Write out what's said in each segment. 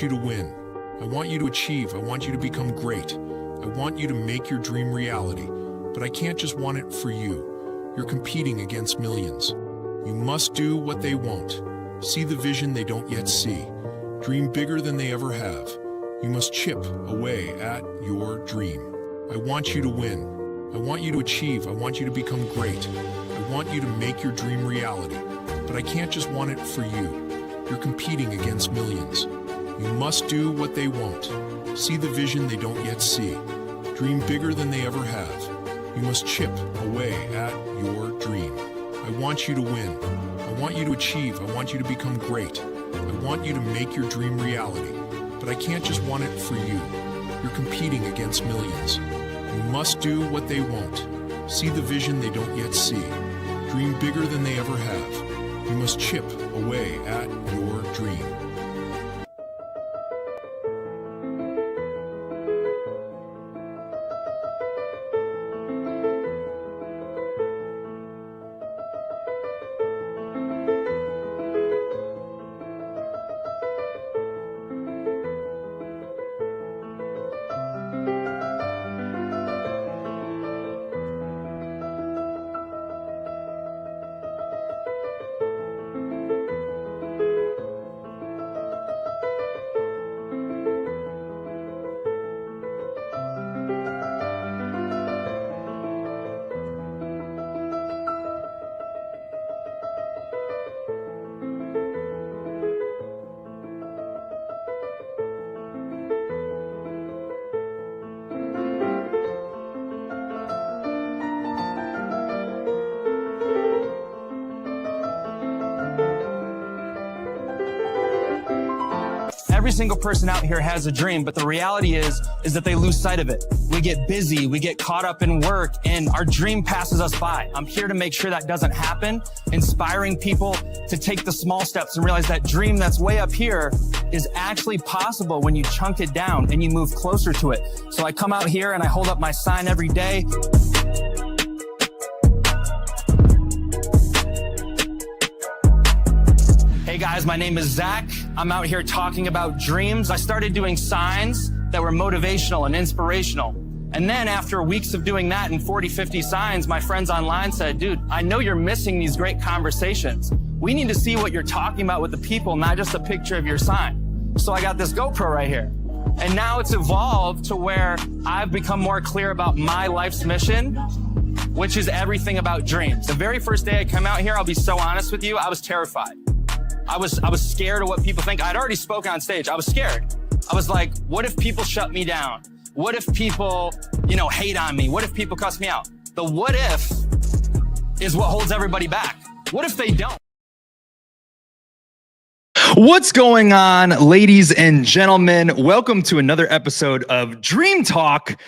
want you to win. I want you to achieve. I want you to become great. I want you to make your dream reality. But I can't just want it for you. You're competing against millions. You must do what they won't. See the vision they don't yet see. Dream bigger than they ever have. You must chip away at your dream. I want you to win. I want you to achieve. I want you to become great. I want you to make your dream reality. But I can't just want it for you. You're competing against millions. You must do what they won't. See the vision they don't yet see. Dream bigger than they ever have. You must chip away at your dream. I want you to win. I want you to achieve. I want you to become great. I want you to make your dream reality. But I can't just want it for you. You're competing against millions. You must do what they won't. See the vision they don't yet see. Dream bigger than they ever have. You must chip away at your dream. Every single person out here has a dream, but the reality is that they lose sight of it. We get busy, we get caught up in work, and our dream passes us by. I'm here to make sure that doesn't happen, inspiring people to take the small steps and realize that dream that's way up here is actually possible when you chunk it down and you move closer to it. So I come out here and I hold up my sign every day. Hey guys, my name is Zach. I'm out here talking about dreams. I started doing signs that were motivational and inspirational. And then after weeks of doing that and 40, 50 signs, my friends online said, dude, I know you're missing these great conversations. We need to see what you're talking about with the people, not just a picture of your sign. So I got this GoPro right here. And now it's evolved to where I've become more clear about my life's mission, which is everything about dreams. The very first day I come out here, I'll be so honest with you, I was terrified. I was scared of what people think. I'd already spoken on stage. I was scared. I was like, what if people shut me down? What if people, hate on me? What if people cuss me out? The what if is what holds everybody back. What if they don't? What's going on, ladies and gentlemen? Welcome to another episode of Dream Talk,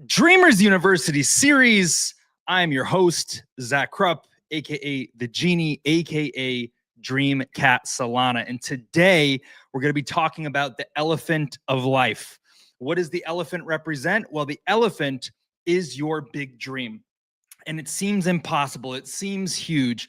Dreamers University series. I'm your host, Zach Krupp, aka The Genie, aka Dream Cat Solana. And today we're going to be talking about the elephant of life. What does the elephant represent? Well, the elephant is your big dream. And it seems impossible. It seems huge.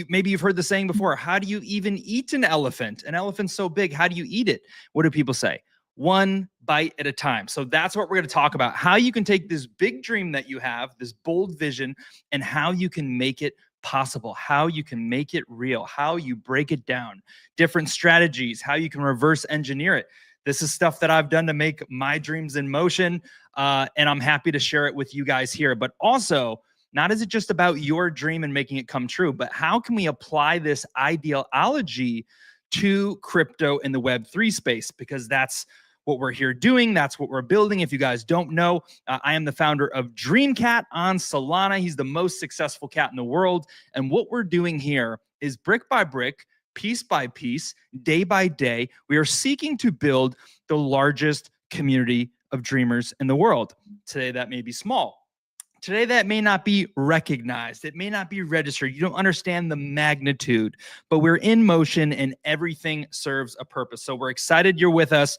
Maybe you've heard the saying before. How do you even eat an elephant? An elephant's so big. How do you eat it? What do people say? One bite at a time. So that's what we're going to talk about. How you can take this big dream that you have, this bold vision, and how you can make it possible, how you can make it real, how you break it down, different strategies, how you can reverse engineer it. This is stuff that I've done to make my dreams in motion, and I'm happy to share it with you guys here. But also, not is it just about your dream and making it come true, but how can we apply this ideology to crypto in the Web3 space? Because that's what we're here doing. That's what we're building. If you guys don't know, I am the founder of DreamCat on Solana. He's the most successful cat in the world. And what we're doing here is brick by brick, piece by piece, day by day, we are seeking to build the largest community of dreamers in the world. Today, that may be small. Today, that may not be recognized. It may not be registered. You don't understand the magnitude, but we're in motion and everything serves a purpose. So we're excited you're with us.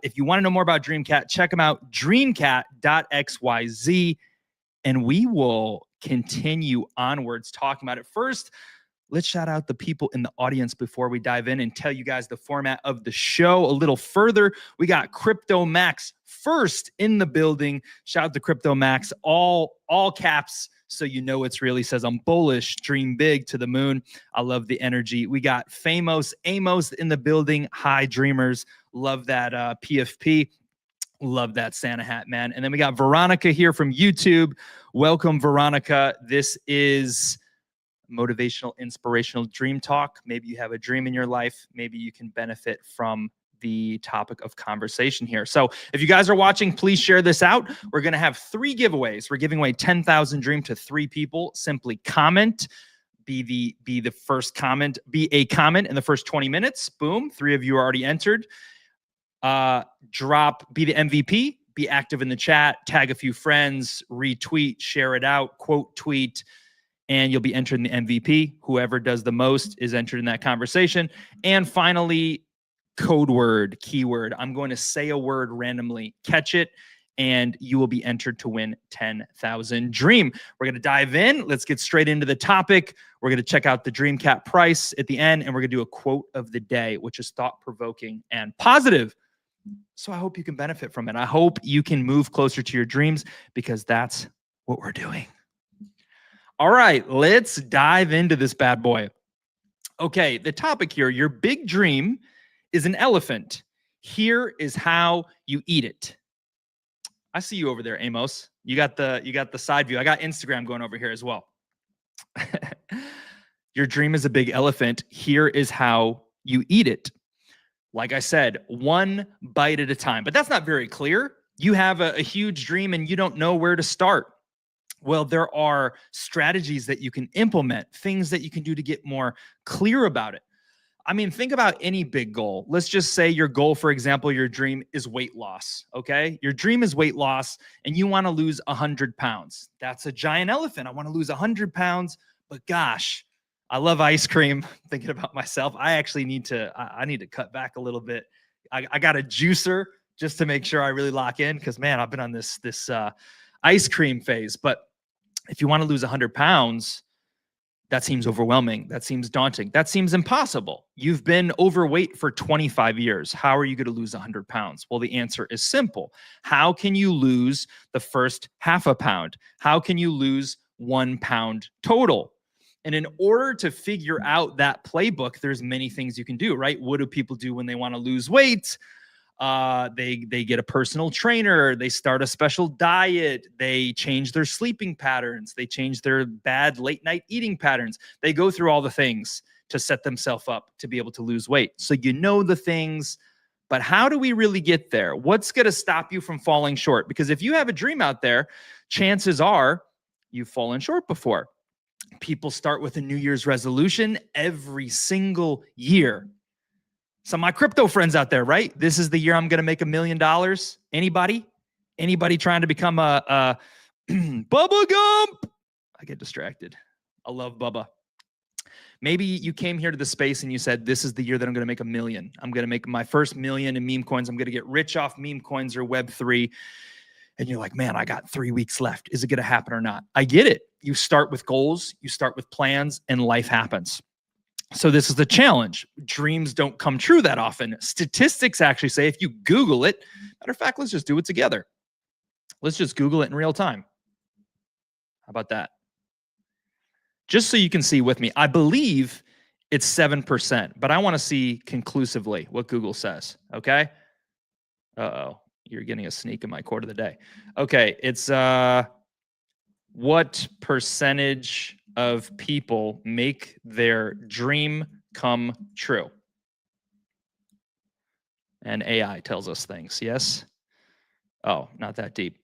If you want to know more about DreamCat, check them out, dreamcat.xyz, and we will continue onwards talking about it. First, let's shout out the people in the audience before we dive in and tell you guys the format of the show a little further. We got Crypto Max first in the building. Shout out to Crypto Max, all caps, so you know it's really says I'm bullish, dream big to the moon. I love the energy. We got Amos in the building. Hi, dreamers. Love that PFP. Love that Santa hat, man. And then we got Veronica here from YouTube. Welcome, Veronica. This is motivational, inspirational dream talk. Maybe you have a dream in your life. Maybe you can benefit from the topic of conversation here. So if you guys are watching, please share this out. We're going to have 3 giveaways. We're giving away 10,000 Dream to 3 people. Simply comment. Be the first comment. Be a comment in the first 20 minutes. Boom. 3 of you are already entered. Be the MVP. Be active in the chat. Tag a few friends. Retweet. Share it out. Quote tweet. And you'll be entered in the MVP. Whoever does the most is entered in that conversation. And finally, code word, keyword. I'm going to say a word randomly, catch it, and you will be entered to win 10,000 Dream. We're going to dive in. Let's get straight into the topic. We're going to check out the Dream Cap price at the end, and we're going to do a quote of the day, which is thought-provoking and positive. So I hope you can benefit from it. I hope you can move closer to your dreams, because that's what we're doing. All right, let's dive into this bad boy. Okay, the topic here, your big dream is an elephant. Here is how you eat it. I see you over there, Amos. You got the side view. I got Instagram going over here as well. Your dream is a big elephant. Here is how you eat it. Like I said, 1 bite at a time. But that's not very clear. You have a huge dream and you don't know where to start. Well, there are strategies that you can implement, things that you can do to get more clear about it. I mean, think about any big goal. Let's just say your goal, for example, your dream is weight loss, okay? Your dream is weight loss and you want to lose 100 pounds. That's a giant elephant. I want to lose 100 pounds, but gosh, I love ice cream. Thinking about myself, I actually need to cut back a little bit. I got a juicer just to make sure I really lock in, because man, I've been on this ice cream phase. But if you want to lose 100 pounds, that seems overwhelming. That seems daunting. That seems impossible. You've been overweight for 25 years. How are you going to lose 100 pounds? Well, the answer is simple. How can you lose the first half a pound? How can you lose 1 pound total? And in order to figure out that playbook, there's many things you can do, right? What do people do when they want to lose weight? They get a personal trainer, they start a special diet, they change their sleeping patterns, they change their bad late night eating patterns. They go through all the things to set themselves up to be able to lose weight. So you know the things, but how do we really get there? What's going to stop you from falling short? Because if you have a dream out there, chances are you've fallen short before. People start with a New Year's resolution every single year. Some of my crypto friends out there, right? This is the year I'm going to make $1 million. Anybody trying to become a Bubba Gump? I get distracted. I love Bubba. Maybe you came here to the space and you said, this is the year that I'm going to make $1 million. I'm going to make my first $1 million in meme coins. I'm going to get rich off meme coins or Web3. And you're like, man, I got 3 weeks left. Is it going to happen or not? I get it. You start with goals, you start with plans, and life happens. So this is the challenge. Dreams don't come true that often. Statistics actually say if you Google it, matter of fact, let's just do it together. Let's just Google it in real time. How about that? Just so you can see with me, I believe it's 7%, but I want to see conclusively what Google says, okay? Uh-oh, you're getting a sneak in my quote of the day. Okay, it's what percentage of people make their dream come true? And AI tells us things, yes? Oh, not that deep.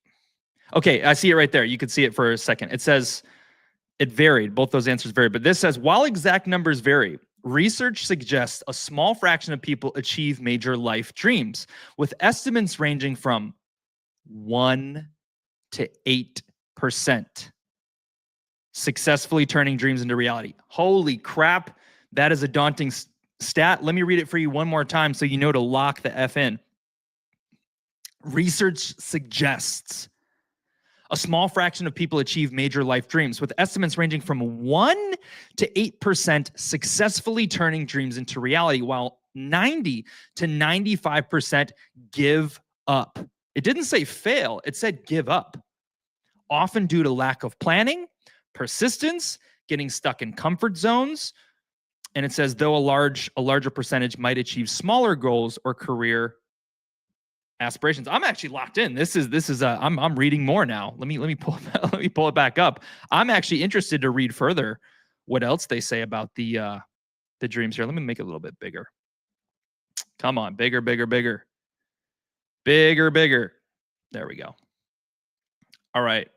Okay, I see it right there. You could see it for a second. It says it varied. Both those answers varied. But this says, while exact numbers vary, research suggests a small fraction of people achieve major life dreams, with estimates ranging from 1 to 8%. Successfully turning dreams into reality. Holy crap. That is a daunting stat. Let me read it for you one more time so you know to lock the F in. Research suggests A small fraction of people achieve major life dreams, with estimates ranging from 1 to 8% successfully turning dreams into reality, while 90 to 95% give up. It didn't say fail, it said give up. Often due to lack of planning, persistence, getting stuck in comfort zones. And it says, though a larger percentage might achieve smaller goals or career aspirations. I'm actually locked in. I'm reading more now. Let me pull it back up. I'm actually interested to read further what else they say about the dreams here. Let me make it a little bit bigger. Come on, bigger. Bigger. There we go. All right.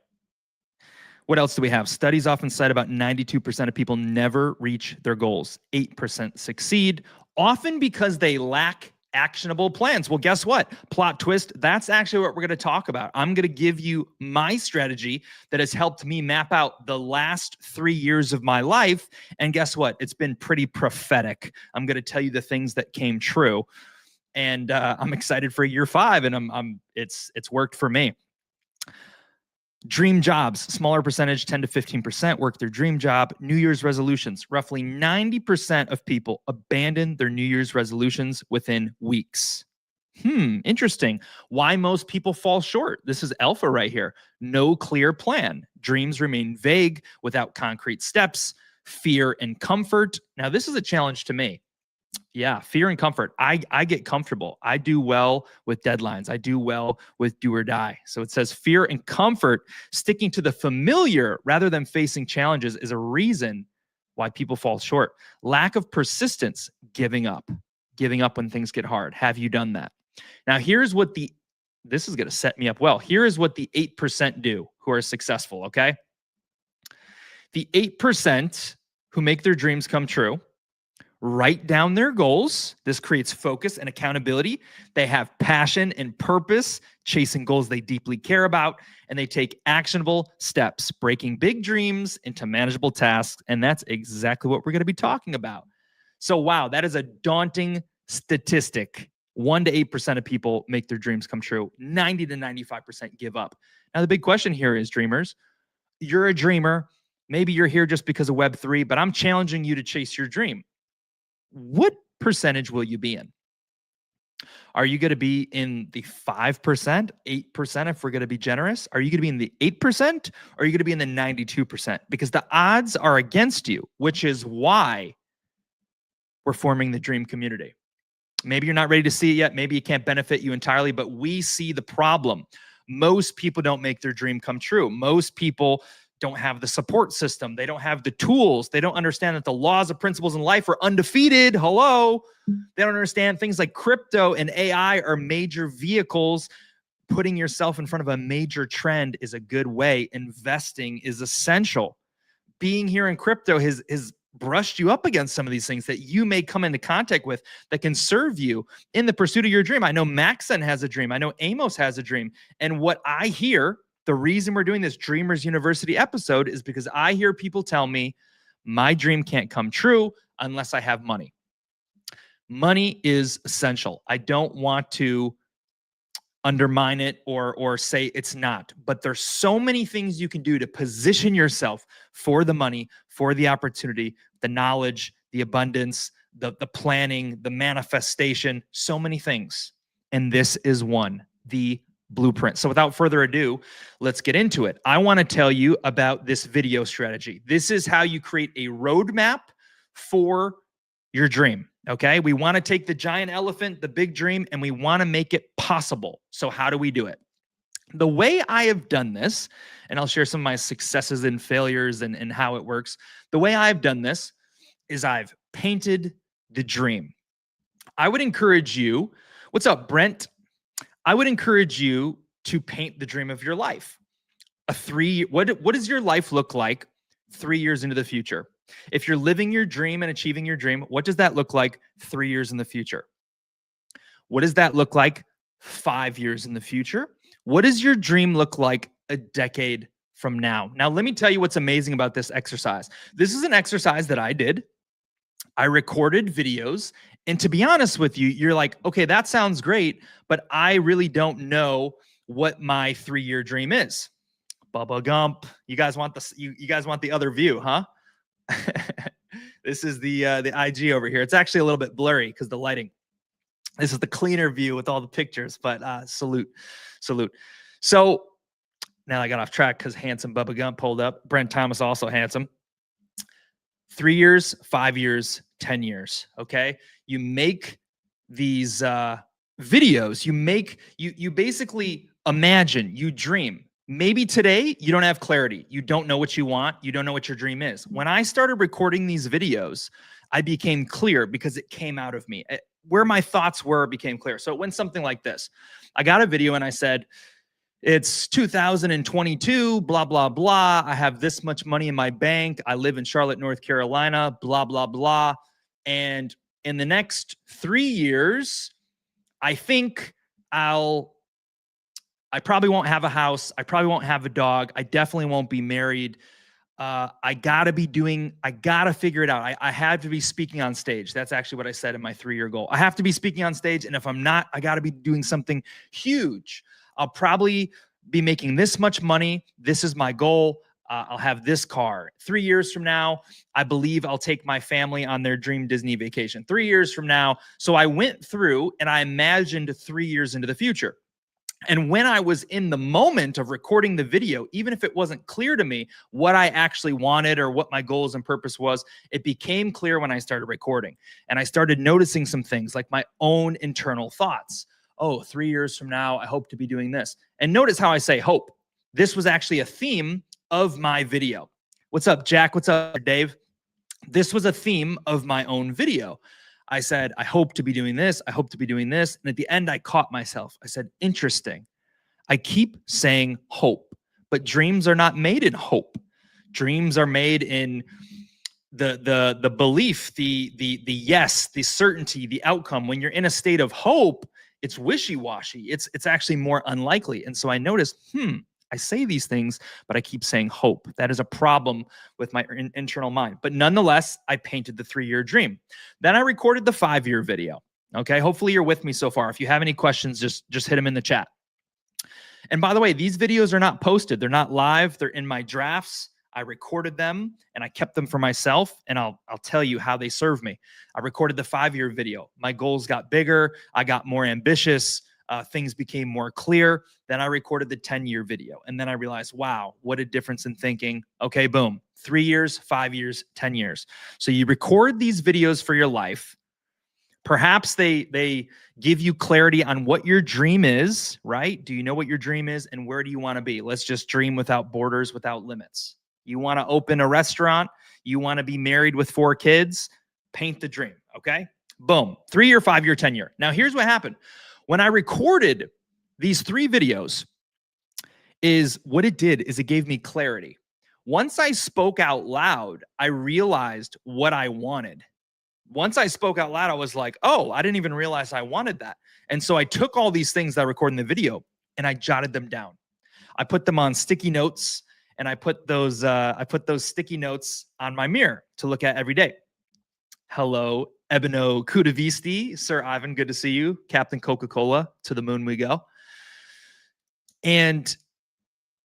What else do we have? Studies often cite about 92% of people never reach their goals. 8% succeed, often because they lack actionable plans. Well, guess what? Plot twist. That's actually what we're going to talk about. I'm going to give you my strategy that has helped me map out the last 3 years of my life. And guess what? It's been pretty prophetic. I'm going to tell you the things that came true. And I'm excited for year 5, and it's worked for me. Dream jobs, smaller percentage, 10 to 15% work their dream job. New Year's resolutions, roughly 90% of people abandon their New Year's resolutions within weeks. Interesting. Why most people fall short. This is alpha right here. No clear plan. Dreams remain vague without concrete steps. Fear and comfort. Now, this is a challenge to me. Yeah, fear and comfort. I get comfortable. I do well with deadlines. I do well with do or die. So it says fear and comfort, sticking to the familiar rather than facing challenges, is a reason why people fall short. Lack of persistence, giving up when things get hard. Have you done that? Now, here's what this is going to set me up well. Here is what the 8% do who are successful, okay? The 8% who make their dreams come true write down their goals. This creates focus and accountability. They have passion and purpose, chasing goals they deeply care about, and they take actionable steps, breaking big dreams into manageable tasks. And that's exactly what we're going to be talking about. So, wow, that is a daunting statistic. 1 to 8% of people make their dreams come true. 90 to 95% give up. Now, the big question here is, dreamers, you're a dreamer. Maybe you're here just because of Web3, but I'm challenging you to chase your dream. What percentage will you be in? Are you going to be in the 5%, 8% if we're going to be generous? Are you going to be in the 8%? Or are you going to be in the 92%? Because the odds are against you, which is why we're forming the dream community. Maybe you're not ready to see it yet. Maybe it can't benefit you entirely, but we see the problem. Most people don't make their dream come true. Most people don't have the support system. They don't have the tools. They don't understand that the laws and principles in life are undefeated. Hello. They don't understand things like crypto and AI are major vehicles. Putting yourself in front of a major trend is a good way. Investing is essential. Being here in crypto has brushed you up against some of these things that you may come into contact with that can serve you in the pursuit of your dream. I know Maxon has a dream. I know Amos has a dream. And what I hear, the reason we're doing this Dreamers University episode is because I hear people tell me my dream can't come true unless I have money. Money is essential. I don't want to undermine it or say it's not, but there's so many things you can do to position yourself for the money, for the opportunity, the knowledge, the abundance, the planning, the manifestation, so many things. And this is one, the blueprint. So without further ado, let's get into it. I want to tell you about this video strategy. This is how you create a roadmap for your dream. Okay. We want to take the giant elephant, the big dream, and we want to make it possible. So how do we do it? The way I have done this, and I'll share some of my successes and failures and how it works. The way I've done this is I've painted the dream. I would encourage you, what's up, Brent? I would encourage you to paint the dream of your life. What does your life look like 3 years into the future? If you're living your dream and achieving your dream, what does that look like 3 years in the future? What does that look like 5 years in the future? What does your dream look like a decade from now? Now, let me tell you what's amazing about this exercise. This is an exercise that I did. I recorded videos. And to be honest with you, you're like, okay, that sounds great, but I really don't know what my 3-year dream is. Bubba Gump. You guys want you guys want the other view, huh? This is the IG over here. It's actually a little bit blurry because the lighting. This is the cleaner view with all the pictures, but salute. So now I got off track because handsome Bubba Gump pulled up. Brent Thomas also handsome. 3 years, 5 years, 10 years. Okay. You make these videos. You basically imagine, you dream. Maybe today you don't have clarity. You don't know what you want. You don't know what your dream is. When I started recording these videos, I became clear because it came out of me. Where my thoughts were became clear. So it went something like this. I got a video and I said, it's 2022, blah, blah, blah. I have this much money in my bank. I live in Charlotte, North Carolina, blah, blah, blah. And in the next 3 years, I think I probably won't have a house. I probably won't have a dog. I definitely won't be married. I gotta figure it out. I have to be speaking on stage. That's actually what I said in my 3-year goal. I have to be speaking on stage. And if I'm not, I gotta be doing something huge. I'll probably be making this much money. This is my goal. I'll have this car. 3 years from now, I believe I'll take my family on their dream Disney vacation. 3 years from now. So I went through and I imagined 3 years into the future. And when I was in the moment of recording the video, even if it wasn't clear to me what I actually wanted or what my goals and purpose was, it became clear when I started recording. And I started noticing some things like my own internal thoughts. Oh, 3 years from now, I hope to be doing this. And notice how I say hope. This was actually a theme of my video. What's up, Jack? What's up, Dave? This was a theme of my own video. I said, I hope to be doing this. I hope to be doing this. And at the end, I caught myself. I said, interesting. I keep saying hope, but dreams are not made in hope. Dreams are made in the belief, the yes, the certainty, the outcome. When you're in a state of hope, it's wishy-washy. It's actually more unlikely. And so I noticed, I say these things, but I keep saying hope. That is a problem with my internal mind. But nonetheless, I painted the 3-year dream. Then I recorded the 5-year video. Okay, hopefully you're with me so far. If you have any questions, just hit them in the chat. And by the way, these videos are not posted. They're not live. They're in my drafts. I recorded them and I kept them for myself. And I'll tell you how they serve me. I recorded the 5-year video. My goals got bigger. I got more ambitious. Things became more clear. Then I recorded the 10-year video. And then I realized, wow, what a difference in thinking. Okay, boom. 3 years, 5 years, 10 years. So you record these videos for your life. Perhaps they give you clarity on what your dream is, right? Do you know what your dream is and where do you want to be? Let's just dream without borders, without limits. You want to open a restaurant. You want to be married with 4 kids. Paint the dream, okay? Boom. 3-year, 5-year, 10-year. Now, here's what happened. When I recorded these 3 videos, what it did is it gave me clarity. Once I spoke out loud, I realized what I wanted. Once I spoke out loud, I was like, oh, I didn't even realize I wanted that. And so I took all these things that I recorded in the video and I jotted them down. I put them on sticky notes and I put those sticky notes on my mirror to look at every day. Hello, Ebino Kudavisti. Sir Ivan, good to see you. Captain Coca-Cola, to the moon we go. And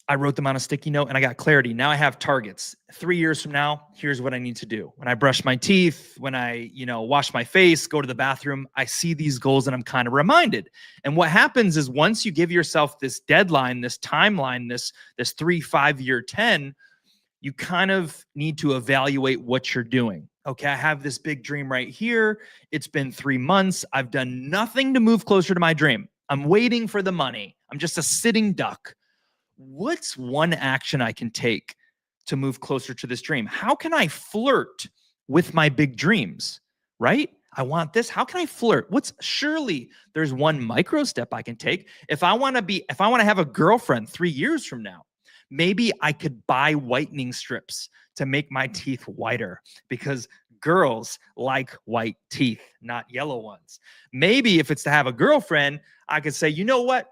I wrote them on a sticky note and I got clarity. Now I have targets. 3 years from now, here's what I need to do. When I brush my teeth, when I, wash my face, go to the bathroom, I see these goals and I'm kind of reminded. And what happens is once you give yourself this deadline, this timeline, this 3, 5 year, 10, you kind of need to evaluate what you're doing. Okay, I have this big dream right here. It's been 3 months. I've done nothing to move closer to my dream. I'm waiting for the money. I'm just a sitting duck. What's one action I can take to move closer to this dream? How can I flirt with my big dreams, right? I want this. How can I flirt? Surely there's one micro step I can take. If I want to have a girlfriend 3 years from now, maybe I could buy whitening strips to make my teeth whiter because girls like white teeth, not yellow ones. Maybe if it's to have a girlfriend, I could say, you know what?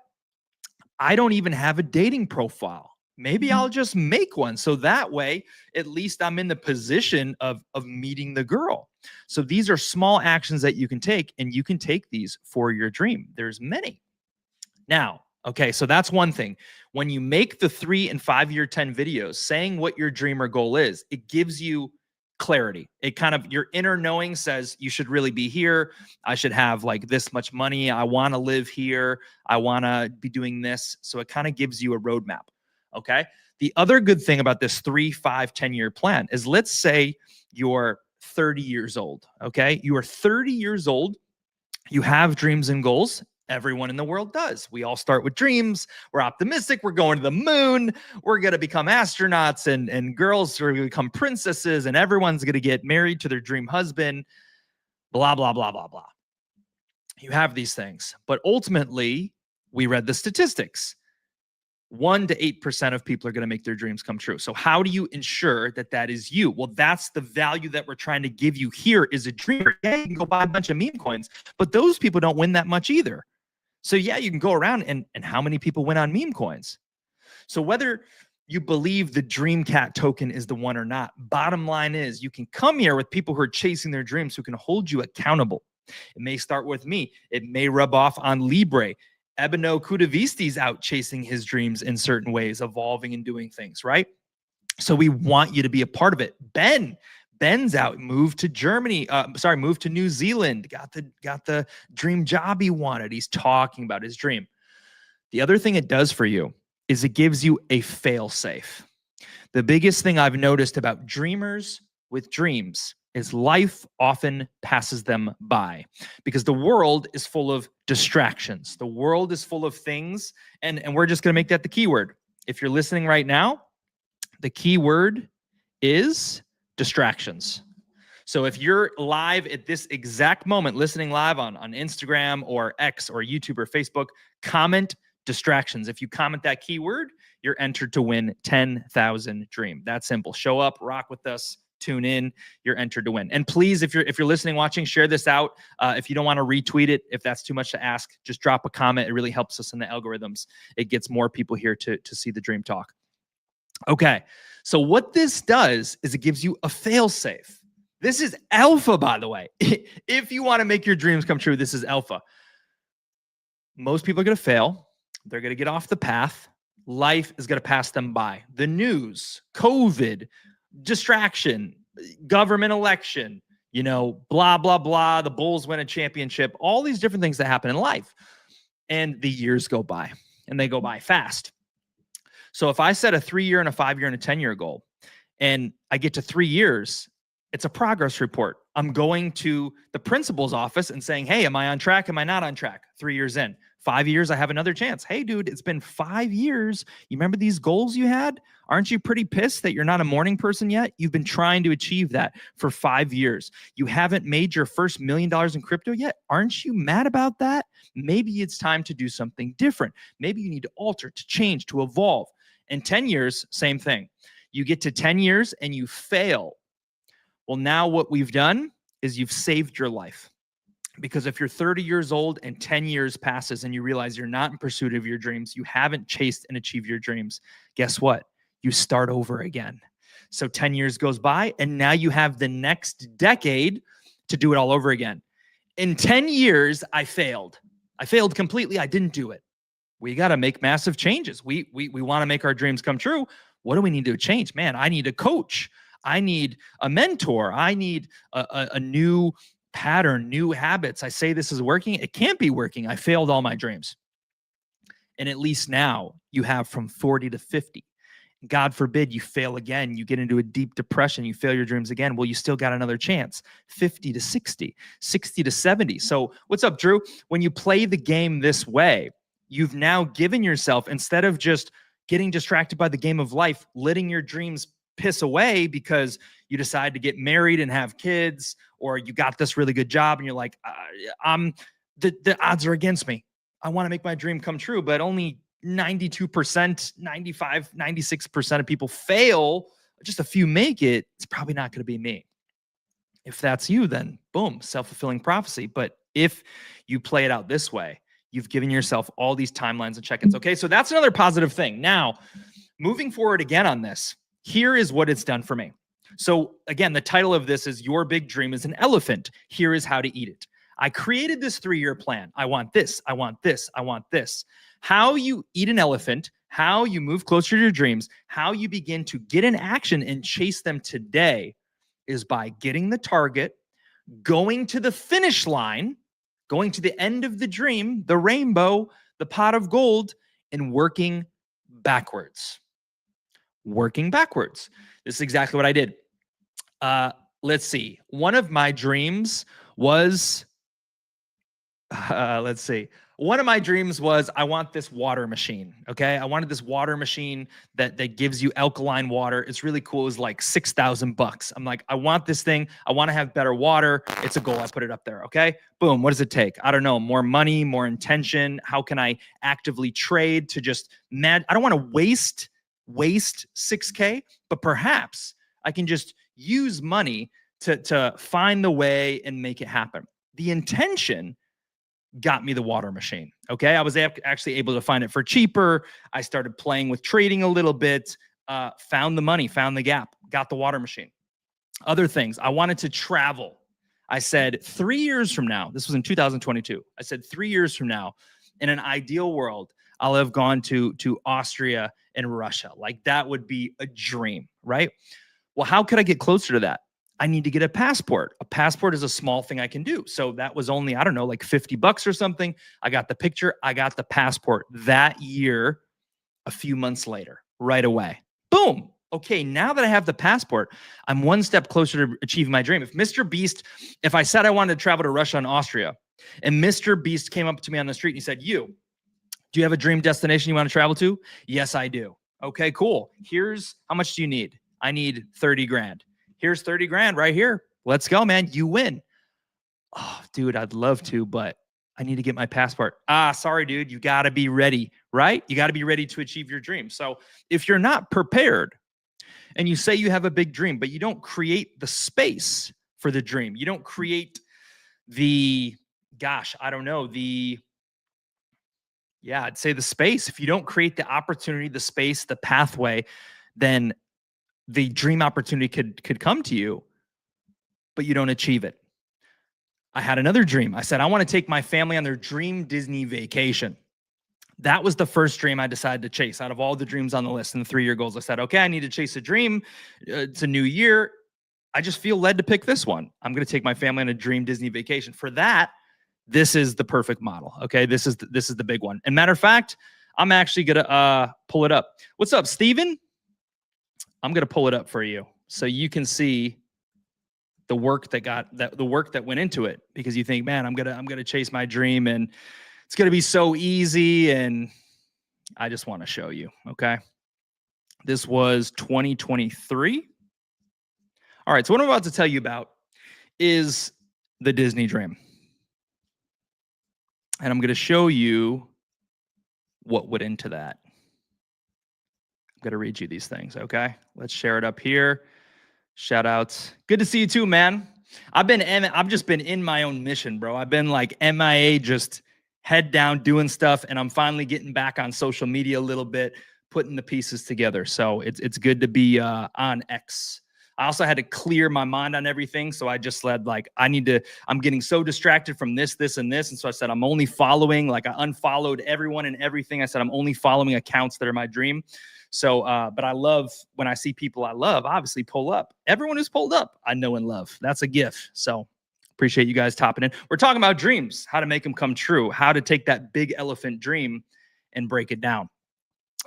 I don't even have a dating profile. Maybe I'll just make one. So that way, at least I'm in the position of meeting the girl. So these are small actions that you can take, and you can take these for your dream. There's many. Now, Okay, so that's one thing. When you make the 3 and 5 year 10 videos saying what your dream or goal is, it gives you clarity. It kind of, your inner knowing says you should really be here. I should have like this much money. I want to live here. I want to be doing this. So it kind of gives you a roadmap. Okay. The other good thing about this 3, 5, 10-year plan is, let's say you're 30 years old. Okay. You are 30 years old. You have dreams and goals. Everyone in the world does. We all start with dreams. We're optimistic. We're going to the moon. We're going to become astronauts, and girls are going to become princesses, and everyone's going to get married to their dream husband, blah, blah, blah, blah, blah. You have these things. But ultimately, we read the statistics. 1 to 8% of people are going to make their dreams come true. So how do you ensure that that is you? Well, that's the value that we're trying to give you here is a dreamer. Yeah, you can go buy a bunch of meme coins, but those people don't win that much either. So yeah, you can go around and how many people win on meme coins? So whether you believe the Dreamcat token is the one or not, bottom line is you can come here with people who are chasing their dreams, who can hold you accountable. It may start with me. It may rub off on Libre. Ebeno Kudavisti's out chasing his dreams in certain ways, evolving and doing things, right? So we want you to be a part of it. Ben's out, moved to Germany, moved to New Zealand, got the dream job he wanted. He's talking about his dream. The other thing it does for you is it gives you a fail safe. The biggest thing I've noticed about dreamers with dreams is life often passes them by because the world is full of distractions. The world is full of things, and we're just going to make that the keyword. If you're listening right now, the keyword is distractions. So if you're live at this exact moment, listening live on Instagram or X or YouTube or Facebook, comment distractions. If you comment that keyword, you're entered to win 10,000 Dream. That's simple. Show up, rock with us, tune in, you're entered to win. And please, if you're listening, watching, share this out. If you don't want to retweet it, if that's too much to ask, just drop a comment. It really helps us in the algorithms. It gets more people here to see the Dream Talk. Okay, so what this does is it gives you a fail safe. This is alpha, by the way. If you want to make your dreams come true, this is alpha. Most people are going to fail. They're going to get off the path. Life is going to pass them by. The news, COVID, distraction, government election, blah, blah, blah. The Bulls win a championship, all these different things that happen in life. And the years go by, and they go by fast. So if I set a 3-year and a 5-year and a 10-year goal, and I get to 3 years, it's a progress report. I'm going to the principal's office and saying, hey, am I on track? Am I not on track? 3 years in. 5 years, I have another chance. Hey, dude, it's been 5 years. You remember these goals you had? Aren't you pretty pissed that you're not a morning person yet? You've been trying to achieve that for 5 years. You haven't made your first $1 million in crypto yet. Aren't you mad about that? Maybe it's time to do something different. Maybe you need to alter, to change, to evolve. In 10 years, same thing. You get to 10 years and you fail. Well, now what we've done is you've saved your life. Because if you're 30 years old and 10 years passes and you realize you're not in pursuit of your dreams, you haven't chased and achieved your dreams, guess what? You start over again. So 10 years goes by and now you have the next decade to do it all over again. In 10 years, I failed. I failed completely. I didn't do it. We got to make massive changes. We want to make our dreams come true. What do we need to change? Man, I need a coach. I need a mentor. I need a new pattern, new habits. I say this is working. It can't be working. I failed all my dreams. And at least now you have from 40 to 50. God forbid you fail again. You get into a deep depression. You fail your dreams again. Well, you still got another chance. 50 to 60, 60 to 70. So what's up, Drew? When you play the game this way, you've now given yourself, instead of just getting distracted by the game of life, letting your dreams piss away because you decide to get married and have kids, or you got this really good job and you're like, the odds are against me. I want to make my dream come true, but only 92%, 95, 96% of people fail. Just a few make it. It's probably not going to be me. If that's you, then boom, self-fulfilling prophecy. But if you play it out this way, you've given yourself all these timelines and check-ins. Okay, so that's another positive thing. Now, moving forward again on this, here is what it's done for me. So again, the title of this is Your Big Dream is an Elephant. Here is how to eat it. I created this 3-year plan. I want this. I want this. I want this. How you eat an elephant, how you move closer to your dreams, how you begin to get in action and chase them today is by getting the target, going to the finish line, going to the end of the dream, the rainbow, the pot of gold, and working backwards. Working backwards. This is exactly what I did. Let's see. One of my dreams was, One of my dreams was I want this water machine. Okay. I wanted this water machine that gives you alkaline water. It's really cool. It was like $6,000. I'm like, I want this thing. I want to have better water. It's a goal. I put it up there. Okay. Boom. What does it take? I don't know. More money, more intention. How can I actively trade to just I don't want to waste 6K, but perhaps I can just use money to find the way and make it happen. The intention got me the water machine. Okay. I was actually able to find it for cheaper. I started playing with trading a little bit, found the money, found the gap, got the water machine. Other things, I wanted to travel. I said 3 years from now, this was in 2022. I said 3 years from now, in an ideal world, I'll have gone to Austria and Russia. Like that would be a dream, right? Well, how could I get closer to that? I need to get a passport. A passport is a small thing I can do. So that was only, I don't know, like $50 or something. I got the picture. I got the passport that year, a few months later, right away. Boom. Okay, now that I have the passport, I'm one step closer to achieving my dream. If I said I wanted to travel to Russia and Austria, and Mr. Beast came up to me on the street and he said, do you have a dream destination you want to travel to? Yes, I do. Okay, cool. Here's how much do you need? I need 30 grand. Here's 30 grand right here. Let's go, man. You win. Oh, dude, I'd love to, but I need to get my passport. Sorry, dude. You got to be ready, right? You got to be ready to achieve your dream. So if you're not prepared and you say you have a big dream, but you don't create the space for the dream, you don't create I'd say the space. If you don't create the opportunity, the space, the pathway, then the dream opportunity could come to you, but you don't achieve it. I had another dream. I said, I want to take my family on their dream Disney vacation. That was the first dream I decided to chase out of all the dreams on the list and the 3-year goals. I said, okay, I need to chase a dream. It's a new year. I just feel led to pick this one. I'm going to take my family on a dream Disney vacation. For that, this is the perfect model. Okay. This is the big one. And matter of fact, I'm actually going to pull it up. What's up, Steven? I'm going to pull it up for you so you can see the work that went into it, because you think, man, I'm going to chase my dream and it's going to be so easy. And I just want to show you. Okay. This was 2023. All right. So what I'm about to tell you about is the Disney dream. And I'm going to show you what went into that. I'm going to read you these things, okay? Let's share it up here. Shout outs. Good to see you too, man. I've just been in my own mission, bro. I've been like MIA, just head down doing stuff, and I'm finally getting back on social media a little bit, putting the pieces together. So it's good to be on X. I also had to clear my mind on everything. So I just said, like, I'm getting so distracted from this, and this. And so I said, I'm only following, I unfollowed everyone and everything. I said, I'm only following accounts that are my dream. So, but I love when I see people I love, obviously pull up. Everyone who's pulled up, I know and love. That's a gift. So appreciate you guys topping in. We're talking about dreams, how to make them come true, how to take that big elephant dream and break it down.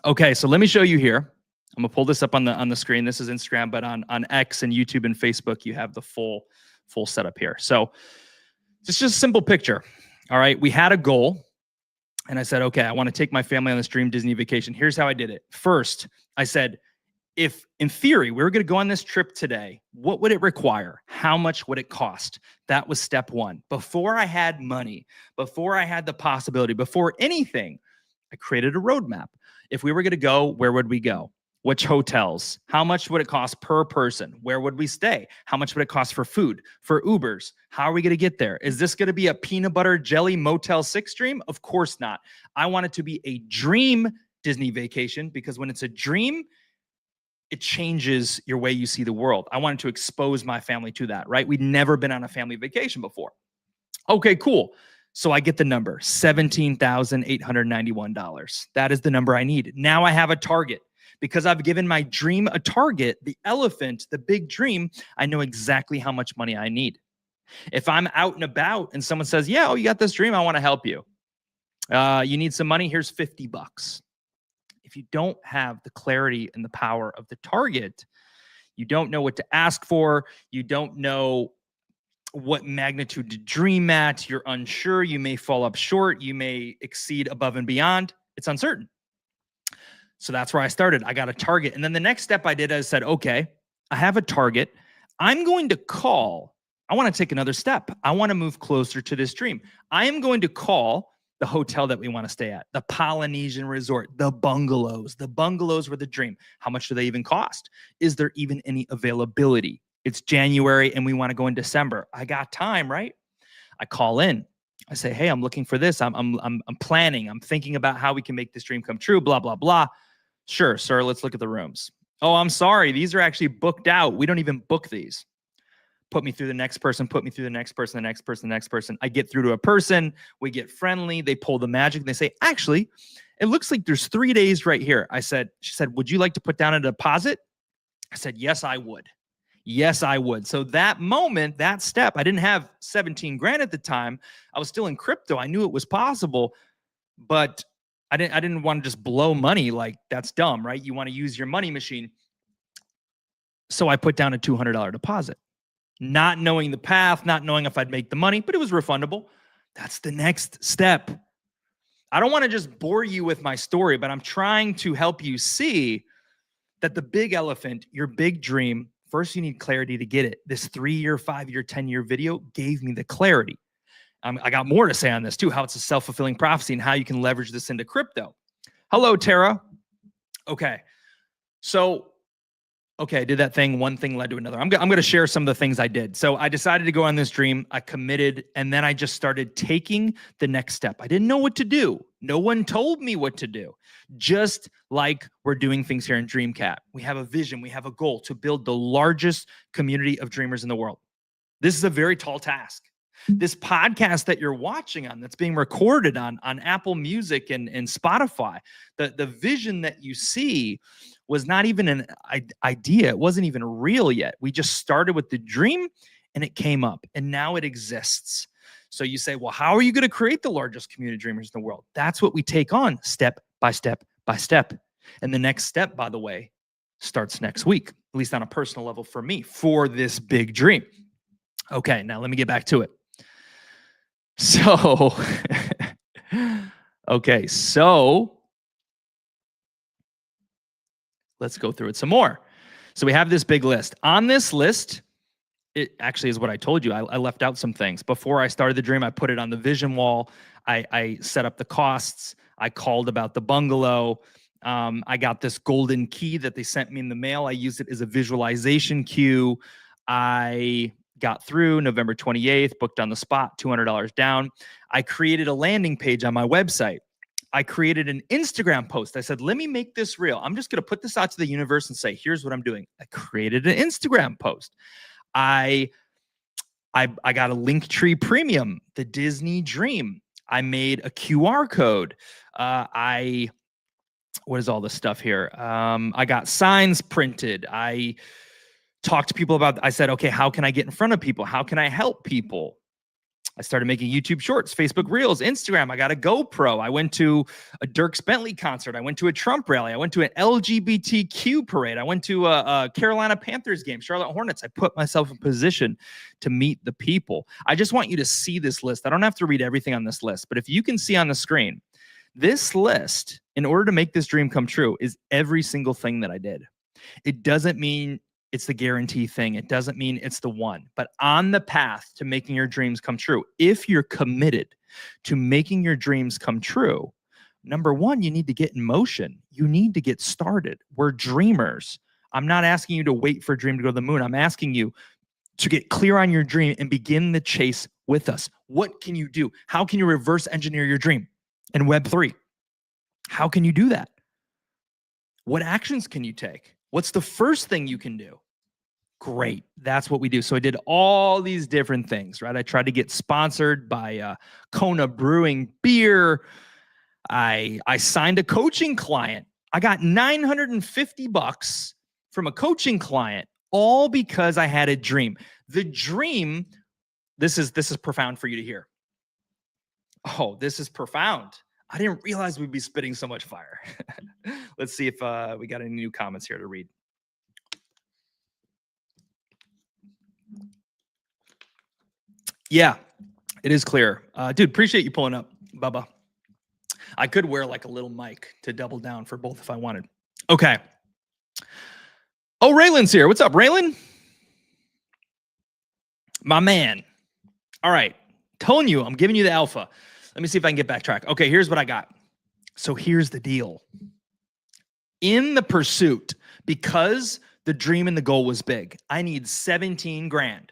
Okay. So let me show you here. I'm gonna pull this up on the screen. This is Instagram, but on X and YouTube and Facebook, you have the full setup here. So it's just a simple picture. All right. We had a goal. And I said, okay, I want to take my family on this dream Disney vacation. Here's how I did it. First, I said, if in theory we were going to go on this trip today, what would it require? How much would it cost? That was step one. Before I had money, before I had the possibility, before anything, I created a roadmap. If we were going to go, where would we go? Which hotels? How much would it cost per person? Where would we stay? How much would it cost for food, for Ubers? How are we going to get there? Is this going to be a peanut butter jelly Motel 6 dream? Of course not. I want it to be a dream Disney vacation, because when it's a dream, it changes your way you see the world. I wanted to expose my family to that, right? We'd never been on a family vacation before. Okay, cool. So I get the number, $17,891. That is the number I need. Now I have a target. Because I've given my dream a target, the elephant, the big dream, I know exactly how much money I need. If I'm out and about and someone says, yeah, oh, you got this dream, I want to help you. You need some money, here's $50. If you don't have the clarity and the power of the target, you don't know what to ask for, you don't know what magnitude to dream at, you're unsure, you may fall up short, you may exceed above and beyond. It's uncertain. So that's where I started. I got a target. And then the next step I did, I said, okay, I have a target. I'm going to call. I want to take another step. I want to move closer to this dream. I am going to call the hotel that we want to stay at, the Polynesian resort, the bungalows. The bungalows were the dream. How much do they even cost? Is there even any availability? It's January and we want to go in December. I got time, right? I call in. I say, hey, I'm looking for this. I'm planning. I'm thinking about how we can make this dream come true, blah, blah, blah. Sure, sir, let's look at the rooms. Oh, I'm sorry. These are actually booked out. We don't even book these. Put me through the next person, put me through the next person, the next person, the next person. I get through to a person. We get friendly. They pull the magic. They say, actually, it looks like there's 3 days right here. She said, would you like to put down a deposit? I said, yes, I would. Yes, I would. So that moment, that step, I didn't have 17 grand at the time. I was still in crypto. I knew it was possible, but I didn't want to just blow money. Like, that's dumb, right? You want to use your money machine. So I put down a $200 deposit, not knowing the path, not knowing if I'd make the money, but it was refundable. That's the next step. I don't want to just bore you with my story, but I'm trying to help you see that the big elephant, your big dream, first you need clarity to get it. This 3-year, 5-year, 10-year video gave me the clarity. I got more to say on this too, how it's a self-fulfilling prophecy and how you can leverage this into crypto. Hello, Tara. Okay. So, I did that thing. One thing led to another. I'm going to share some of the things I did. So I decided to go on this dream. I committed, and then I just started taking the next step. I didn't know what to do. No one told me what to do. Just like we're doing things here in DreamCat. We have a vision. We have a goal to build the largest community of dreamers in the world. This is a very tall task. This podcast that you're watching on, that's being recorded on Apple Music and Spotify, the vision that you see was not even an idea. It wasn't even real yet. We just started with the dream and it came up and now it exists. So you say, well, how are you going to create the largest community of dreamers in the world? That's what we take on step by step by step. And the next step, by the way, starts next week, at least on a personal level for me, for this big dream. Okay, now let me get back to it. So, let's go through it some more. So we have this big list. On this list, it actually is what I told you. I left out some things. Before I started the dream, I put it on the vision wall. I set up the costs. I called about the bungalow. I got this golden key that they sent me in the mail. I used it as a visualization cue. I got through November 28th, booked on the spot, $200 down. I created a landing page on my website. I created an Instagram post. I said, let me make this real. I'm just going to put this out to the universe and say, here's what I'm doing. I created an Instagram post. I got a Linktree Premium, the Disney Dream. I made a QR code. What is all this stuff here? I got signs printed. I talked to people about, I said, okay, how can I get in front of people? How can I help people? I started making YouTube shorts, Facebook Reels, Instagram. I got a GoPro. I went to a Dierks Bentley concert. I went to a Trump rally. I went to an LGBTQ parade. I went to a Carolina Panthers game, Charlotte Hornets. I put myself in position to meet the people. I just want you to see this list. I don't have to read everything on this list, but if you can see on the screen, this list, in order to make this dream come true, is every single thing that I did. It doesn't mean it's the guarantee thing. It doesn't mean it's the one, but on the path to making your dreams come true, if you're committed to making your dreams come true, number one, you need to get in motion. You need to get started. We're dreamers. I'm not asking you to wait for a dream to go to the moon. I'm asking you to get clear on your dream and begin the chase with us. What can you do? How can you reverse engineer your dream in Web3? How can you do that? What actions can you take? What's the first thing you can do? Great. That's what we do. So I did all these different things, right? I tried to get sponsored by Kona Brewing beer. I signed a coaching client. I got $950 from a coaching client, all because I had a dream. The dream, this is profound for you to hear. Oh, this is profound. I didn't realize we'd be spitting so much fire. Let's see if we got any new comments here to read. Yeah, it is clear. Dude, appreciate you pulling up, Bubba. I could wear like a little mic to double down for both if I wanted. Okay. Oh, Raylan's here. What's up, Raylan? My man. All right. Telling you, I'm giving you the alpha. Let me see if I can get back track. Okay, here's what I got. So here's the deal. In the pursuit, because the dream and the goal was big, I need 17 grand.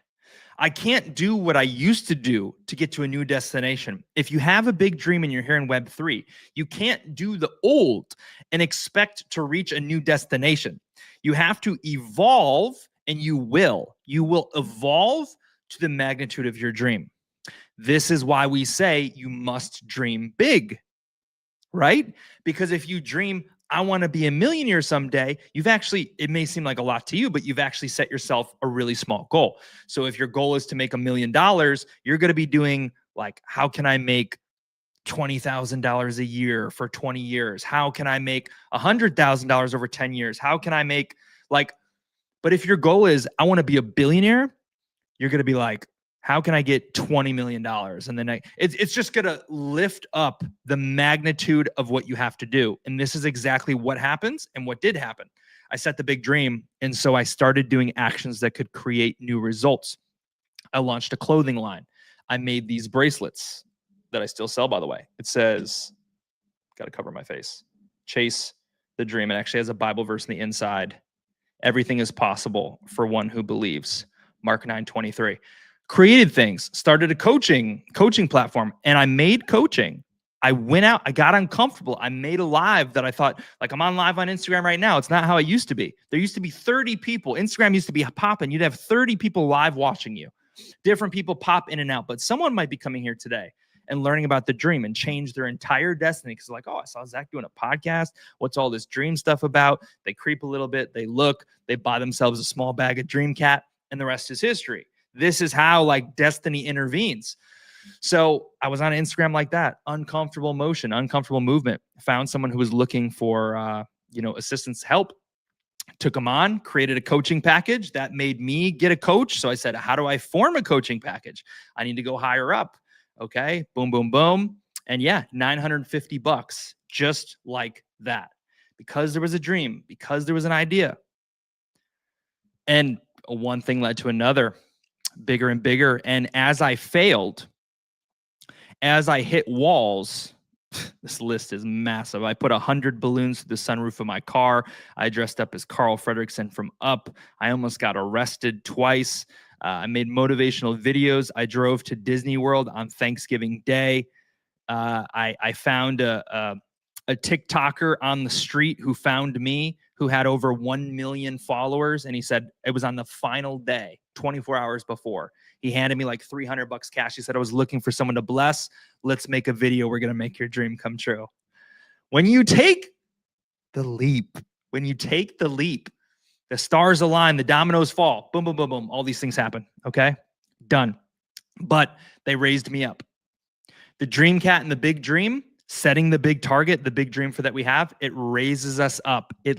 I can't do what I used to do to get to a new destination. If you have a big dream and you're here in Web3, you can't do the old and expect to reach a new destination. You have to evolve, and you will. You will evolve to the magnitude of your dream. This is why we say you must dream big, right? Because if you dream, I want to be a millionaire someday, it may seem like a lot to you, but you've actually set yourself a really small goal. So if your goal is to make $1 million, you're going to be doing like, how can I make $20,000 a year for 20 years? How can I make $100,000 over 10 years? How can I make but if your goal is, I want to be a billionaire, you're going to be like, how can I get $20 million? And then it's just going to lift up the magnitude of what you have to do. And this is exactly what happens and what did happen. I set the big dream. And so I started doing actions that could create new results. I launched a clothing line. I made these bracelets that I still sell, by the way. It says, got to cover my face, chase the dream. It actually has a Bible verse in the inside. Everything is possible for one who believes. Mark 9:23. Created things, started a coaching platform, and I made coaching. I went out, I got uncomfortable. I made a live that I thought, like, I'm on live on Instagram right now. It's not how it used to be. There used to be 30 people. Instagram used to be popping. You'd have 30 people live watching you. Different people pop in and out, but someone might be coming here today and learning about the dream and change their entire destiny because like, oh, I saw Zach doing a podcast. What's all this dream stuff about? They creep a little bit. They look, they buy themselves a small bag of Dream Cat, and the rest is history. This is how like destiny intervenes. So I was on Instagram like that, uncomfortable motion, uncomfortable movement, found someone who was looking for, assistance, help, took them on, created a coaching package that made me get a coach. So I said, how do I form a coaching package? I need to go higher up. Okay. Boom, boom, boom. And yeah, $950 just like that, because there was a dream, because there was an idea. And one thing led to another, bigger and bigger. And as I failed, as I hit walls, this list is massive. I put 100 balloons to the sunroof of my car. I dressed up as Carl Fredricksen from Up. I almost got arrested twice. I made motivational videos. I drove to Disney World on Thanksgiving Day. I found a TikToker on the street who found me, who had over 1 million followers. And he said it was on the final day, 24 hours before. He handed me like $300 cash. He said, I was looking for someone to bless. Let's make a video. We're going to make your dream come true. When you take the leap, the stars align, the dominoes fall, boom, boom, boom, boom. All these things happen. Okay, done. But they raised me up. The Dream Cat and the big dream, setting the big target, the big dream for that we have, it raises us up. It